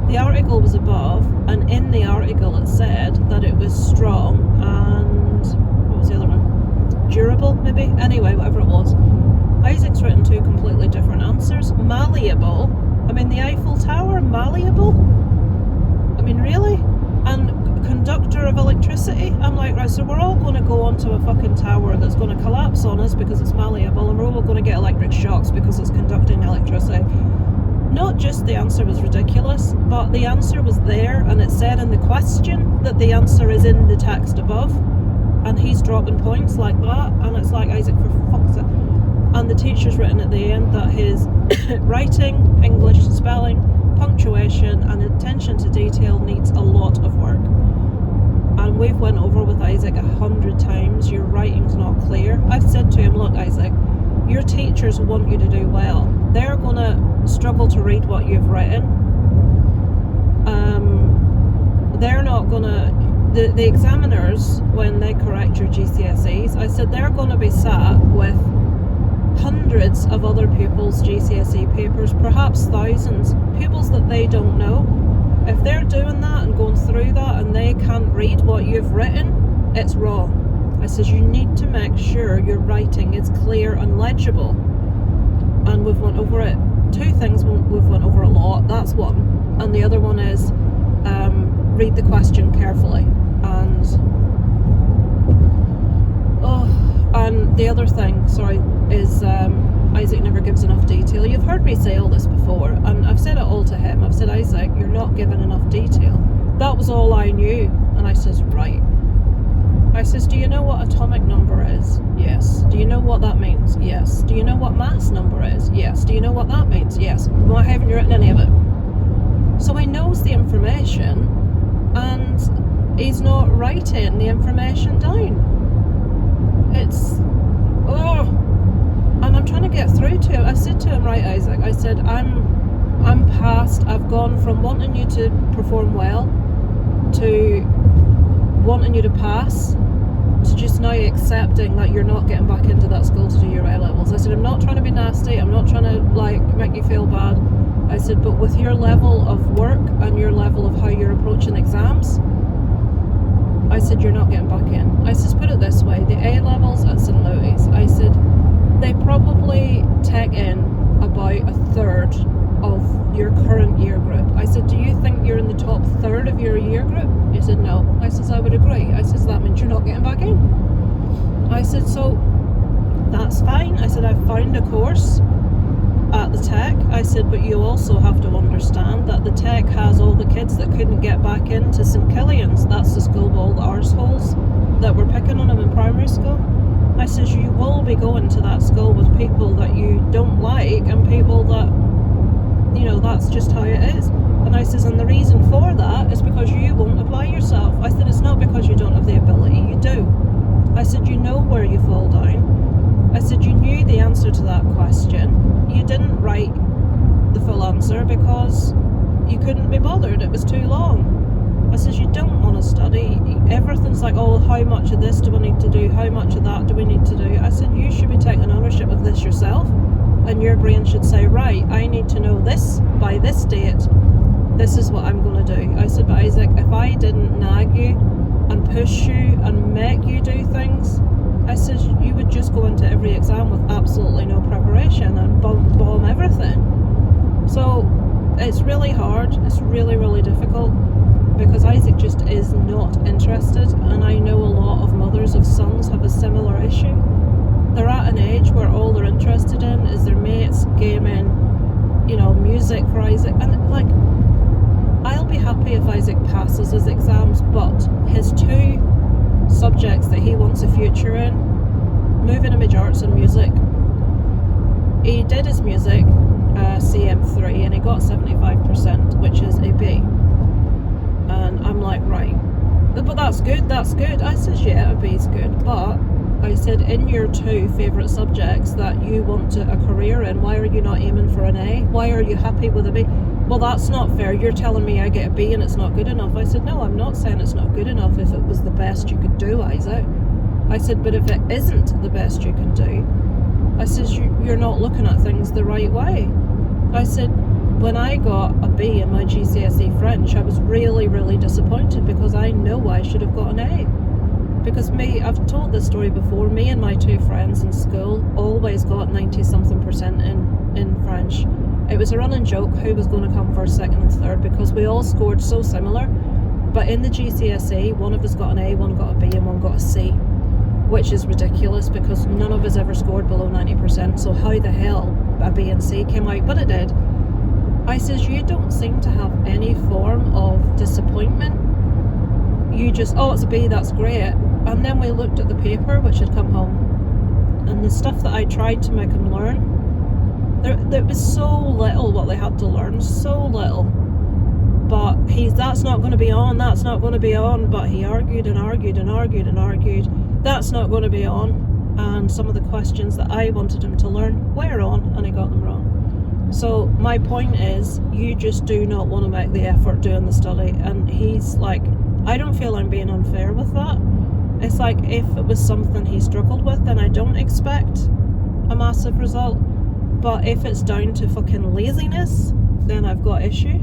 The article was above, and in the article it said that it was strong and... what was the other one? Durable, maybe? Anyway, whatever it was. Isaac's written 2 completely different answers. Malleable? I mean, the Eiffel Tower, malleable? I mean, really? And conductor of electricity? I'm like, right, so we're all going to go onto a fucking tower that's going to collapse on us because it's malleable, and we're all going to get electric shocks because it's conducting electricity. Not just the answer was ridiculous, but the answer was there, and it said in the question that the answer is in the text above, and he's dropping points like that, and it's like, Isaac, for fuck's sake. And the teacher's written at the end that his writing, English spelling, punctuation and attention to detail needs a lot of work. And we've went over with Isaac 100 times, your writing's not clear. I've said to him, look, Isaac, your teachers want you to do well. They're going to struggle to read what you've written. They're not going to... The examiners, when they correct your GCSEs, I said they're going to be sat with hundreds of other pupils' GCSE papers, perhaps thousands, pupils that they don't know. If they're doing that and going through that and they can't read what you've written, it's wrong. I says you need to make sure your writing is clear and legible. And we've went over it. 2 things we've went over a lot. That's one. And the other one is read the question carefully. And the other thing, sorry, is Isaac never gives enough detail. You've heard me say all this before, and I've said it all to him. I've said, Isaac, you're not giving enough detail. That was all I knew. And I says, right. I says, do you know what atomic number is? Yes. Do you know what that means? Yes. Do you know what mass number is? Yes. Do you know what that means? Yes. Why haven't you written any of it? So he knows the information, and he's not writing the information down. It's... oh! And I'm trying to get through to him. I said to him, right, Isaac, I said, I'm past, I've gone from wanting you to perform well to wanting you to pass to just now accepting that you're not getting back into that school to do your A-levels. I said, I'm not trying to be nasty, I'm not trying to like make you feel bad. I said, but with your level of work and your level of how you're approaching exams, I said, you're not getting back in. I said, put it this way, the A-levels at St. Louis, I said, they probably take in about 1/3 of your current year group. I said, do you think you're in the top 1/3 of your year group? He said, no. I says, I would agree. I says, that means you're not getting back in. I said, so that's fine. I said, I've found a course at the Tech. I said, but you also have to understand that the Tech has all the kids that couldn't get back into St. Killian's. That's the school with all the arseholes that were picking on them in primary school. I says, you will be going to that school with people that you don't like and people that, you know, that's just how it is. And I says, and the reason for that is because you won't apply yourself. I said, it's not because you don't have the ability, you do. I said, you know where you fall down. I said, you knew the answer to that question. You didn't write the full answer because you couldn't be bothered. It was too long. I said, you don't want to study. Everything's like, oh, how much of this do we need to do? How much of that do we need to do? I said, you should be taking ownership of this yourself. And your brain should say, right, I need to know this by this date. This is what I'm going to do. I said, but Isaac, if I didn't nag you and push you and make you do things, I said, you would just go into every exam with absolutely no preparation and bomb everything. So it's really hard. It's really, really difficult because Isaac just is not interested. And I know a lot of mothers of sons have a similar issue. They're at an age where all they're interested in is their mates, gaming, you know, music for Isaac. And like, I'll be happy if Isaac passes his exams, but his 2 subjects that he wants a future in, moving image arts and music, he did his music CM3 and he got 75%, which is a B. And I'm like, right, but that's good. I said, yeah, a B's good, but I said, in your 2 favourite subjects that you want a career in, why are you not aiming for an A? Why are you happy with a B? Well, that's not fair. You're telling me I get a B and it's not good enough. I said, no, I'm not saying it's not good enough if it was the best you could do, Isaac. I said, but if it isn't the best you can do, I said, you're not looking at things the right way. I said, when I got a B in my GCSE French, I was really, really disappointed because I know I should have got an A. Because I've told this story before, me and my 2 friends in school always got 90-something% in French. It was a running joke who was going to come first, second and third because we all scored so similar. But in the GCSE, one of us got an A, one got a B and one got a C, which is ridiculous because none of us ever scored below 90%. So how the hell a B and C came out? But it did. I says, you don't seem to have any form of disappointment. You just, oh, it's a B, that's great. And then we looked at the paper which had come home and the stuff that I tried to make him learn, there was so little what they had to learn, so little. But that's not going to be on, that's not going to be on. But he argued and argued and argued and argued, that's not going to be on. And some of the questions that I wanted him to learn were on and he got them wrong. So my point is, you just do not want to make the effort doing the study. And he's like, I don't feel I'm being unfair with that. It's like, if it was something he struggled with, then I don't expect a massive result. But if it's down to fucking laziness, then I've got issue.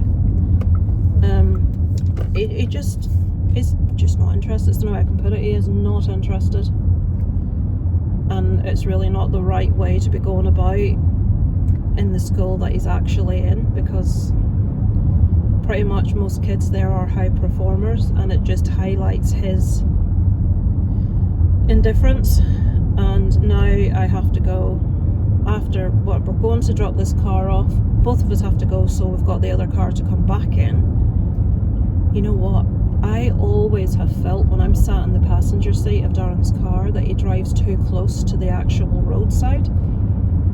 He's just not interested. It's the way I can put it. He is not interested. And it's really not the right way to be going about in the school that he's actually in, because pretty much most kids there are high performers, and it just highlights his indifference. And now I have to go. After what, we're going to drop this car off, both of us have to go, so we've got the other car to come back in. You know what, I always have felt when I'm sat in the passenger seat of Darren's car that he drives too close to the actual roadside.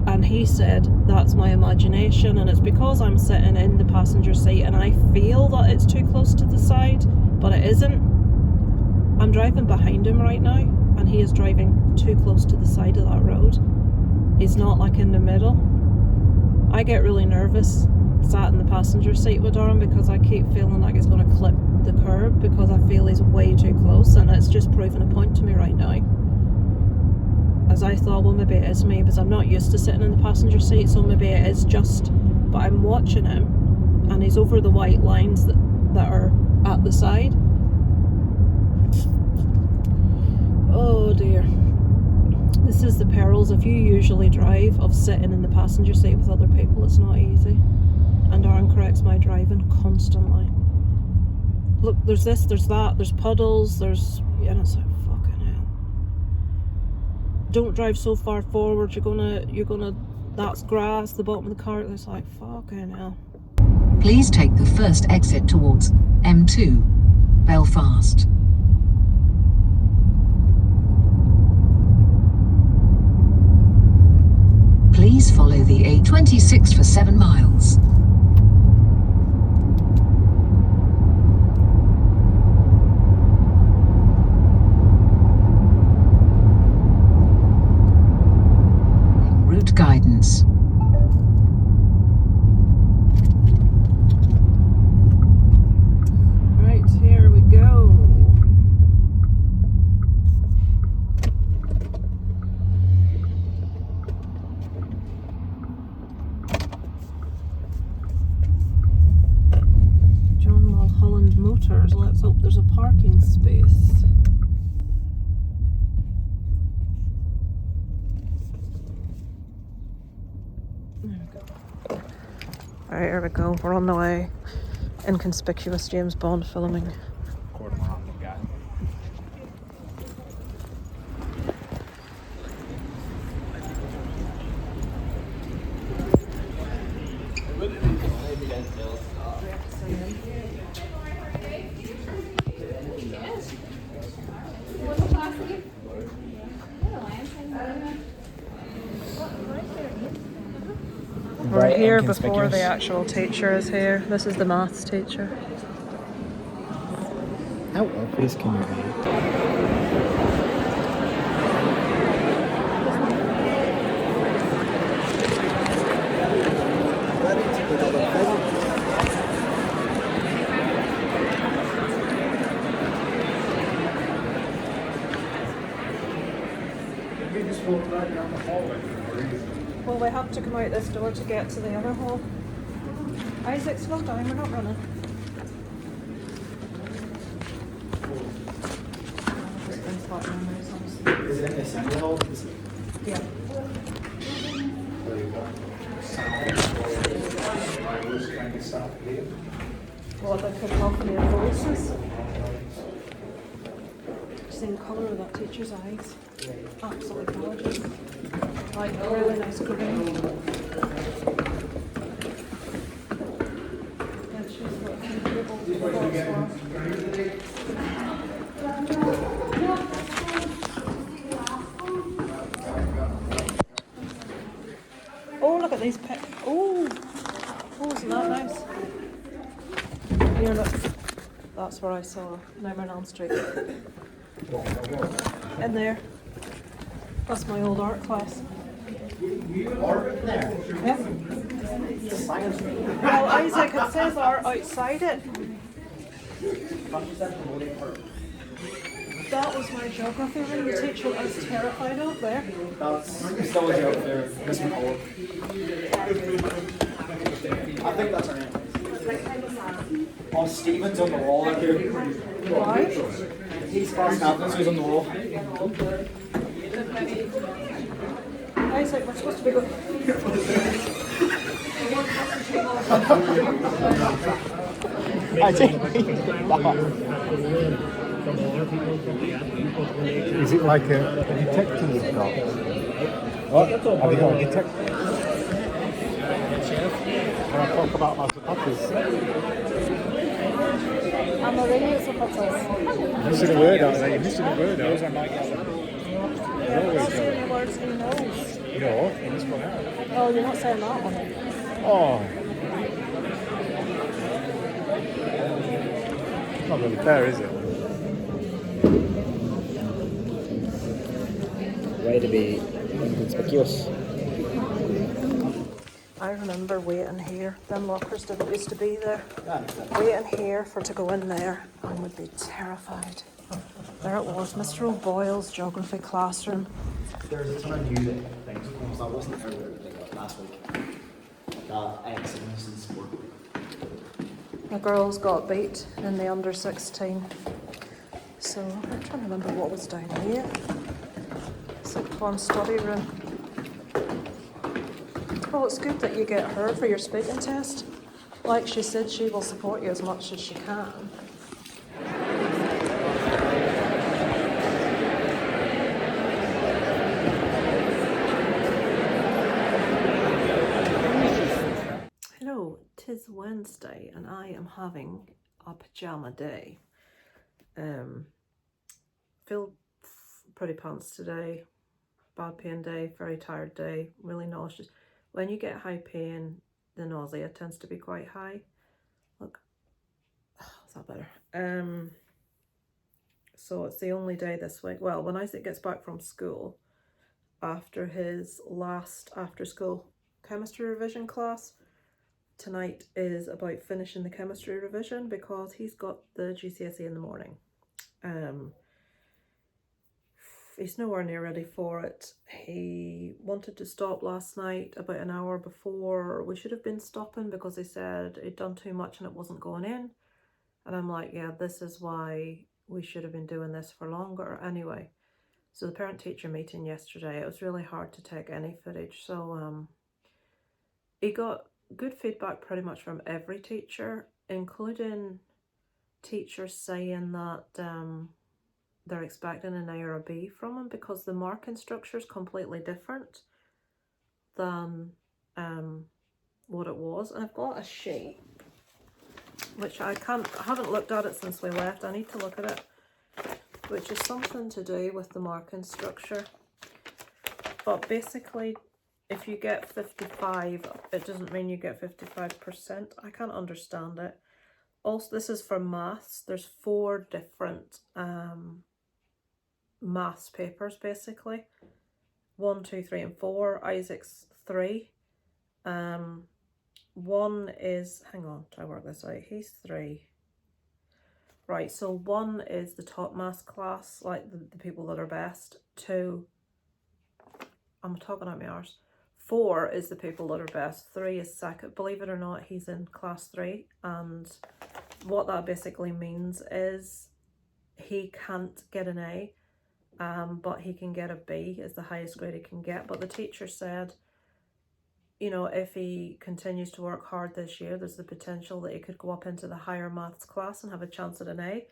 And he said that's my imagination, and it's because I'm sitting in the passenger seat and I feel that it's too close to the side, but it isn't. I'm driving behind him right now and he is driving too close to the side of that road. He's not like in the middle. I get really nervous sat in the passenger seat with Darren because I keep feeling like it's going to clip the curb because I feel he's way too close, and it's just proving a point to me right now. As I thought, well, maybe it is me because I'm not used to sitting in the passenger seat, so maybe it is just, but I'm watching him and he's over the white lines that are at the side. Oh dear. This is the perils, if you usually drive, of sitting in the passenger seat with other people. It's not easy. And Darren corrects my driving constantly. Look, there's this, there's that, there's puddles, there's, and it's like, fucking hell. Don't drive so far forward, you're gonna, that's grass, the bottom of the car, it's like, fucking hell.
Please take the first exit towards M2, Belfast. Please follow the A26 for 7 miles.
Alright, here we go. We're on the way. Inconspicuous James Bond filming. We're here before the actual teacher is here. This is the maths teacher.
How obvious can you be?
Well, we have to come out this door to get to the other hall. Isaac, slow down, we're not running.
Is it in the assembly hall?
Yeah. Well, they could off in their voices. See the colour of that teacher's eyes? Absolutely gorgeous. Like, really nice cooking. And she's got a few tables for that as well. Oh, look at these oh, isn't that nice? Here, look. That's where I saw Nightmare on Elm Street. In there. That's my old art class.
Art there?
Yeah.
Science.
Well, Isaac, it says art outside it. That was my geography room. The teacher was terrified of there.
That's still a joke there. Miss McCullough. I think that's her name. Oh, Stephen's on the wall up here.
Why?
He's fast happens, who's on the wall.
Isaac, we're supposed to be going.
I didn't mean that.
Is it like a detector you've got? What? Have you got a detector? Can I talk about my supporters?
I'm already a supporter.
You're missing a word out there. You're missing a word out.
That's the only words he knows.
No, you missed one out.
Oh, you're not saying that one.
Oh. Not really fair, is it?
Way to be inconspicuous.
I remember waiting here. Them lockers didn't used to be there. Waiting here to go in there and would be terrified. There it was, Mr. O'Boyle's geography classroom.
There's a ton of new things because I wasn't there last week. That excellence in sport.
The girls got beat in the under 16. So I'm trying to remember what was down here. Sixth form study room. Well, it's good that you get her for your speaking test. Like she said, she will support you as much as she can. Hello, 'tis Wednesday and I am having a pajama day. Feel pretty pants today. Bad pain day, very tired day, really nauseous. When you get high pain, the nausea tends to be quite high. Look, is that better? So it's the only day this week. Well, when Isaac gets back from school, after his last after-school chemistry revision class, tonight is about finishing the chemistry revision because he's got the GCSE in the morning. He's nowhere near ready for it. He wanted to stop last night about an hour before we should have been stopping because he said he'd done too much and it wasn't going in. And I'm like, yeah, this is why we should have been doing this for longer. Anyway, so the parent-teacher meeting yesterday, it was really hard to take any footage. So he got good feedback pretty much from every teacher, including teachers saying that they're expecting an A or a B from him because the marking structure is completely different than what it was. And I've got a sheet, which I haven't looked at it since we left. I need to look at it, which is something to do with the marking structure. But basically, if you get 55, it doesn't mean you get 55%. I can't understand it. Also, this is for maths. There's 4 different maths papers, basically. 1, 2, 3, and 4. Isaac's 3. 1 is, hang on, try to work this out. He's 3. Right, so 1 is the top maths class, like the people that are best. 2, I'm talking out my arse. 4 is the people that are best. 3 is second. Believe it or not, he's in class 3. And what that basically means is he can't get an A, but he can get a B, is the highest grade he can get. But the teacher said, you know, if he continues to work hard this year, there's the potential that he could go up into the higher maths class and have a chance at an A.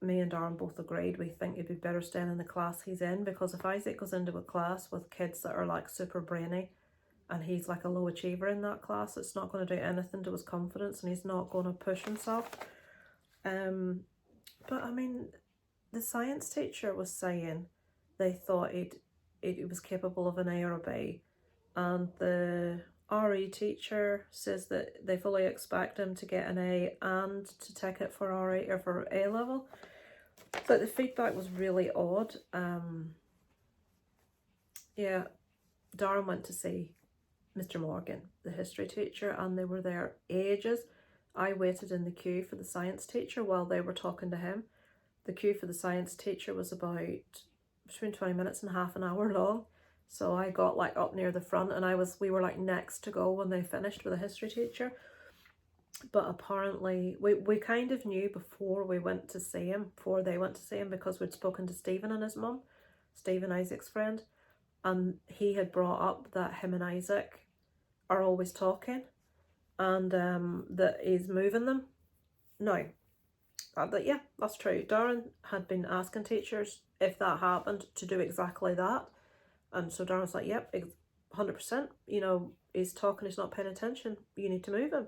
Me and Darren both agreed. We think he'd be better staying in the class he's in, because if Isaac goes into a class with kids that are like super brainy and he's like a low achiever in that class, it's not going to do anything to his confidence and he's not going to push himself. But I mean, the science teacher was saying they thought he was capable of an A or a B, and the RE teacher says that they fully expect him to get an A and to take it for RE or for A level. But the feedback was really odd. Yeah, Darren went to see Mr. Morgan, the history teacher, and they were there ages. I waited in the queue for the science teacher while they were talking to him. The queue for the science teacher was about between 20 minutes and half an hour long. So I got like up near the front, and we were like next to go when they finished with the history teacher. But apparently we kind of knew before we went to see him, before they went to see him, because we'd spoken to Stephen and his mum, Stephen, Isaac's friend, and he had brought up that him and Isaac are always talking, and that he's moving them. Now, yeah, that's true. Darren had been asking teachers if that happened to do exactly that, and so Darren's like, yep, 100%, you know, he's talking, he's not paying attention, you need to move him.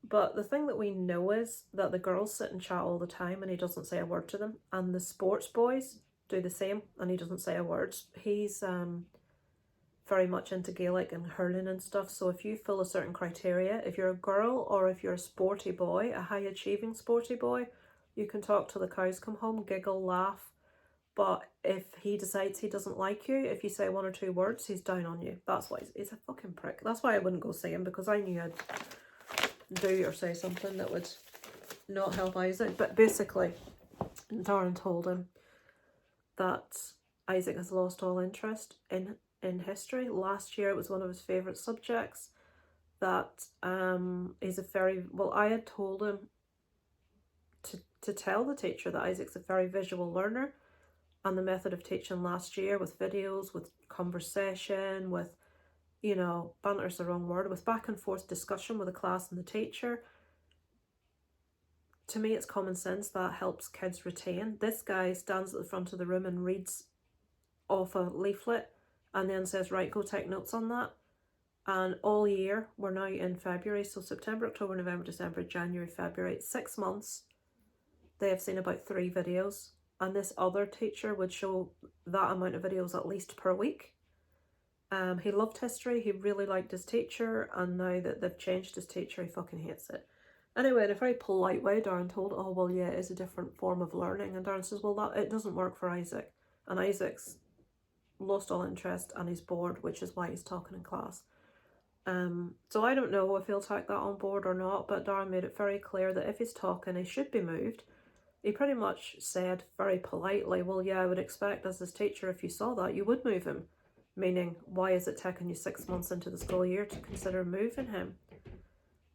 But the thing that we know is that the girls sit and chat all the time and he doesn't say a word to them, and the sports boys do the same and he doesn't say a word. He's very much into Gaelic and hurling and stuff, so if you fill a certain criteria, if you're a girl or if you're a sporty boy, a high achieving sporty boy, you can talk till the cows come home, giggle, laugh. But if he decides he doesn't like you, if you say 1 or 2 words, he's down on you. That's why he's a fucking prick. That's why I wouldn't go see him, because I knew I'd do or say something that would not help Isaac. But basically, Darren told him that Isaac has lost all interest in history. Last year it was one of his favourite subjects. That he's I had told him to tell the teacher that Isaac's a very visual learner, and the method of teaching last year with videos, with conversation, with, you know, banter's the wrong word, with back and forth discussion with the class and the teacher. To me, it's common sense that helps kids retain. This guy stands at the front of the room and reads off a leaflet and then says, right, go take notes on that. And all year, we're now in February, so September, October, November, December, January, February, 6 months, they have seen about 3 videos. And this other teacher would show that amount of videos at least per week. He loved history, he really liked his teacher, and now that they've changed his teacher, he fucking hates it. Anyway, in a very polite way, Darren told, oh, well, yeah, it is a different form of learning. And Darren says, well, it doesn't work for Isaac. And Isaac's lost all interest and he's bored, which is why he's talking in class. So I don't know if he'll take that on board or not, but Darren made it very clear that if he's talking, he should be moved. He pretty much said very politely, well, yeah, I would expect as his teacher, if you saw that, you would move him. Meaning, why is it taking you 6 months into the school year to consider moving him?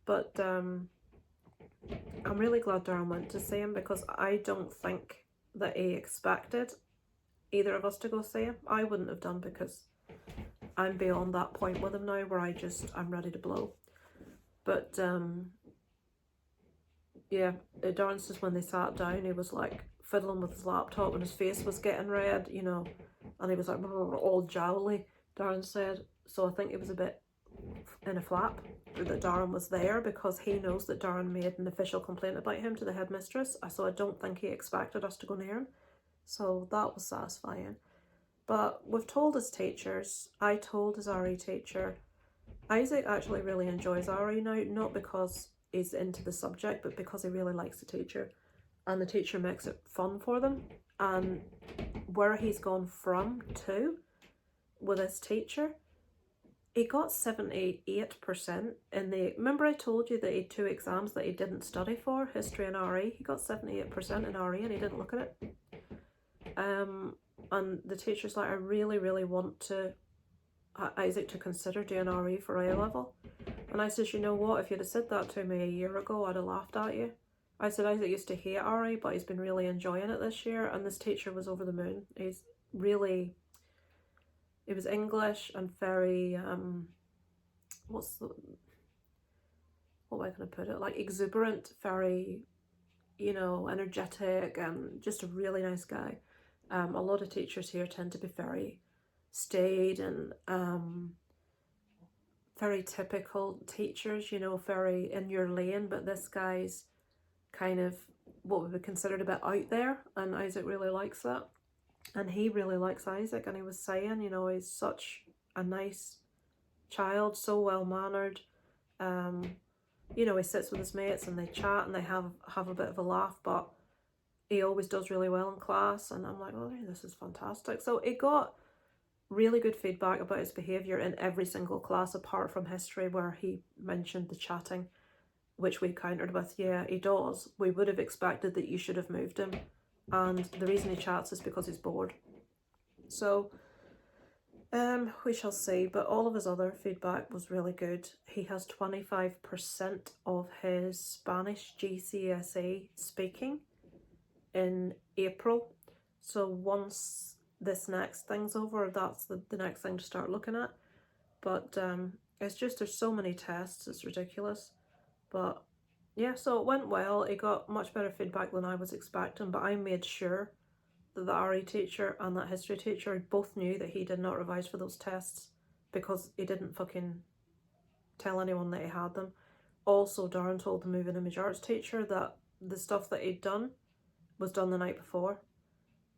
But I'm really glad Darren went to see him, because I don't think that he expected either of us to go see him. I wouldn't have done, because I'm beyond that point with him now where I'm ready to blow. But yeah, Darren says when they sat down, he was like fiddling with his laptop and his face was getting red, you know, and he was like all jowly, Darren said. So I think it was a bit in a flap that Darren was there, because he knows that Darren made an official complaint about him to the headmistress. So I don't think he expected us to go near him. So that was satisfying. But we've told his teachers, I told his RE teacher, Isaac actually really enjoys RE now, not because he's into the subject, but because he really likes the teacher. And the teacher makes it fun for them. And where he's gone from to with his teacher, he got 78% in the... Remember I told you that he had 2 exams that he didn't study for, history and RE? He got 78% in RE and he didn't look at it. And the teacher's like, I really, really want Isaac to consider doing RE for A level. And I says, you know what, if you'd have said that to me a year ago, I'd have laughed at you. I said, Isaac used to hate RE, but he's been really enjoying it this year, and this teacher was over the moon. He's really... It was English and very, what am I going to put it, like exuberant, very, you know, energetic, and just a really nice guy. A lot of teachers here tend to be very staid and very typical teachers, you know, very in your lane, but this guy's kind of what would be considered a bit out there, and Isaac really likes that. And he really likes Isaac, and he was saying, you know, he's such a nice child, so well-mannered. You know, he sits with his mates and they chat and they have a bit of a laugh, but he always does really well in class. And I'm like, oh, this is fantastic. So he got really good feedback about his behaviour in every single class, apart from history, where he mentioned the chatting, which we countered with, yeah, he does. We would have expected that you should have moved him. And the reason he chats is because he's bored. So we shall see. But all of his other feedback was really good. He has 25% of his Spanish GCSE speaking in April. So once this next thing's over, that's the next thing to start looking at. But it's just, there's so many tests, it's ridiculous. But yeah, so it went well. He got much better feedback than I was expecting, but I made sure that the RE teacher and that history teacher both knew that he did not revise for those tests, because he didn't fucking tell anyone that he had them. Also, Darren told the moving image arts teacher that the stuff that he'd done was done the night before.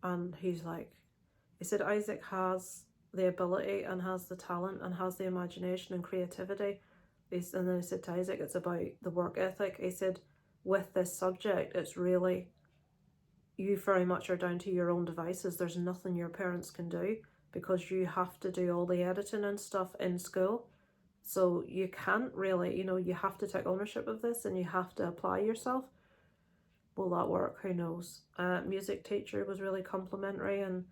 And he's like, he said Isaac has the ability and has the talent and has the imagination and creativity. And then I said to Isaac, it's about the work ethic. He said, with this subject, it's really, you very much are down to your own devices. There's nothing your parents can do, because you have to do all the editing and stuff in school. So you can't really, you know, you have to take ownership of this and you have to apply yourself. Will that work? Who knows? Music teacher was really complimentary, and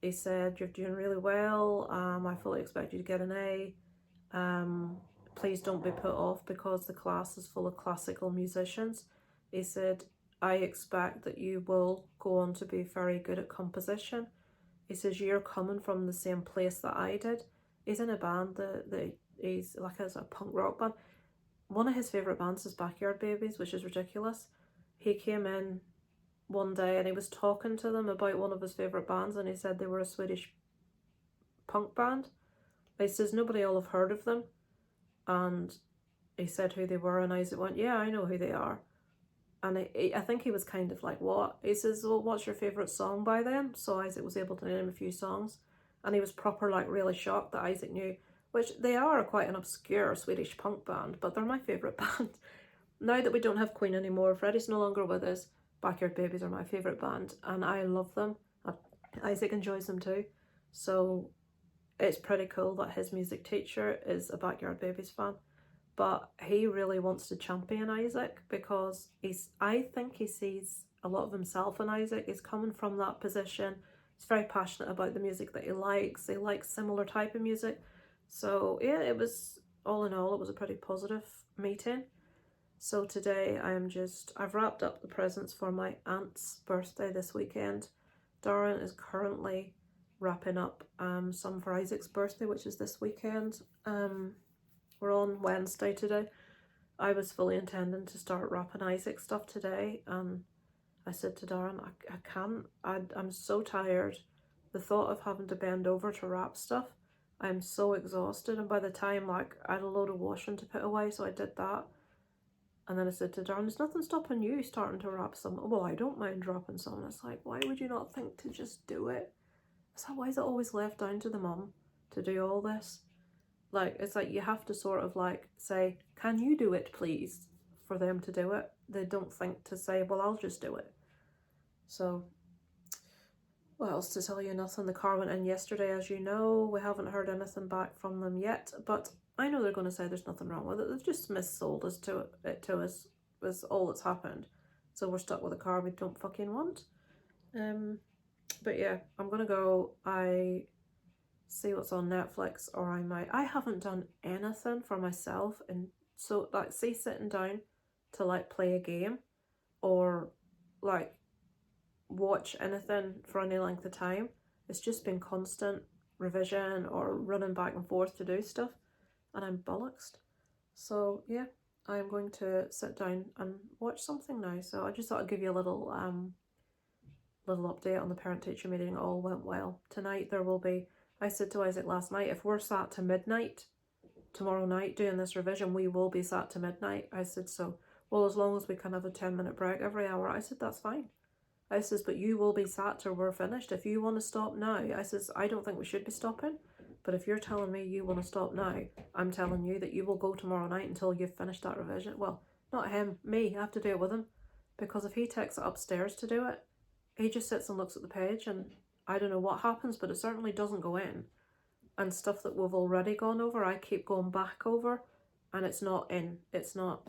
he said, you're doing really well. I fully expect you to get an A. Please don't be put off because the class is full of classical musicians. He said, I expect that you will go on to be very good at composition. He says, you're coming from the same place that I did. He's in a band that he's like a punk rock band. One of his favourite bands is Backyard Babies, which is ridiculous. He came in one day and he was talking to them about one of his favourite bands, and he said they were a Swedish punk band. He says nobody will have heard of them. And he said who they were, and Isaac went, yeah, I know who they are. And I think he was kind of like, what? He says, well, what's your favourite song by them? So Isaac was able to name a few songs, and he was proper like really shocked that Isaac knew, which they are quite an obscure Swedish punk band, but they're my favourite band. Now that we don't have Queen anymore, Freddie's no longer with us, Backyard Babies are my favourite band, and I love them. Isaac enjoys them too. So it's pretty cool that his music teacher is a Backyard Babies fan. But he really wants to champion Isaac, because I think he sees a lot of himself in Isaac. He's coming from that position. He's very passionate about the music that he likes. He likes similar type of music. So yeah, it was, all in all, it was a pretty positive meeting. So today I've wrapped up the presents for my aunt's birthday this weekend. Darren is currently wrapping up some for Isaac's birthday, which is this weekend. We're on Wednesday today. I was fully intending to start wrapping Isaac stuff today, and I said to Darren, I can't. I'm so tired. The thought of having to bend over to wrap stuff, I'm so exhausted, and by the time, like, I had a load of washing to put away, so I did that. And then I said to Darren, there's nothing stopping you starting to wrap some. Well, I don't mind wrapping some. It's like, why would you not think to just do it? So why is it always left down to the mum to do all this? Like, it's like you have to sort of like say, can you do it please, for them to do it. They don't think to say, well, I'll just do it. So what else to tell you? Nothing. The car went in yesterday, as you know. We haven't heard anything back from them yet, but I know they're going to say there's nothing wrong with it. They've just missold it to us, was all that's happened. So we're stuck with a car we don't fucking want. But yeah, I'm gonna go. I see what's on Netflix, or I haven't done anything for myself, and so like, say, sitting down to like play a game or like watch anything for any length of time. It's just been constant revision or running back and forth to do stuff, and I'm bollocksed. So yeah, I'm going to sit down and watch something now. So I just thought I'd give you a little update on the parent-teacher meeting. It all went well. Tonight there will be, I said to Isaac last night, if we're sat to midnight tomorrow night doing this revision, we will be sat to midnight. I said, so, well, as long as we can have a 10-minute break every hour. I said, that's fine. I says, but you will be sat till we're finished. If you want to stop now, I says, I don't think we should be stopping. But if you're telling me you want to stop now, I'm telling you that you will go tomorrow night until you've finished that revision. Well, not him, me. I have to do it with him. Because if he takes it upstairs to do it, he just sits and looks at the page, and I don't know what happens, but it certainly doesn't go in. And stuff that we've already gone over, I keep going back over, and it's not in. It's not.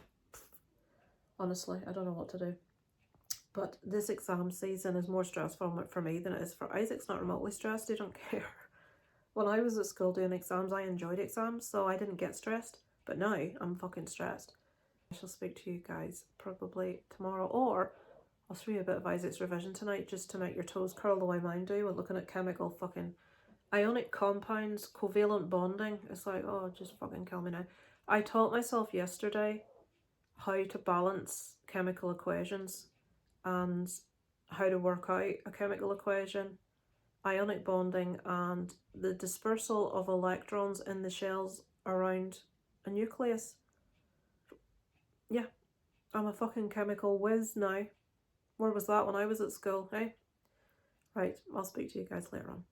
Honestly, I don't know what to do. But this exam season is more stressful for me than it is for Isaac's. Not remotely stressed. He don't care. When I was at school doing exams, I enjoyed exams, so I didn't get stressed. But now I'm fucking stressed. I shall speak to you guys probably tomorrow, or I'll show you a bit of Isaac's revision tonight just to make your toes curl the way mine do. We're looking at chemical fucking ionic compounds, covalent bonding. It's like, oh, just fucking kill me now. I taught myself yesterday how to balance chemical equations and how to work out a chemical equation, ionic bonding, and the dispersal of electrons in the shells around a nucleus. Yeah, I'm a fucking chemical whiz now. Where was that when I was at school, eh? Right, I'll speak to you guys later on.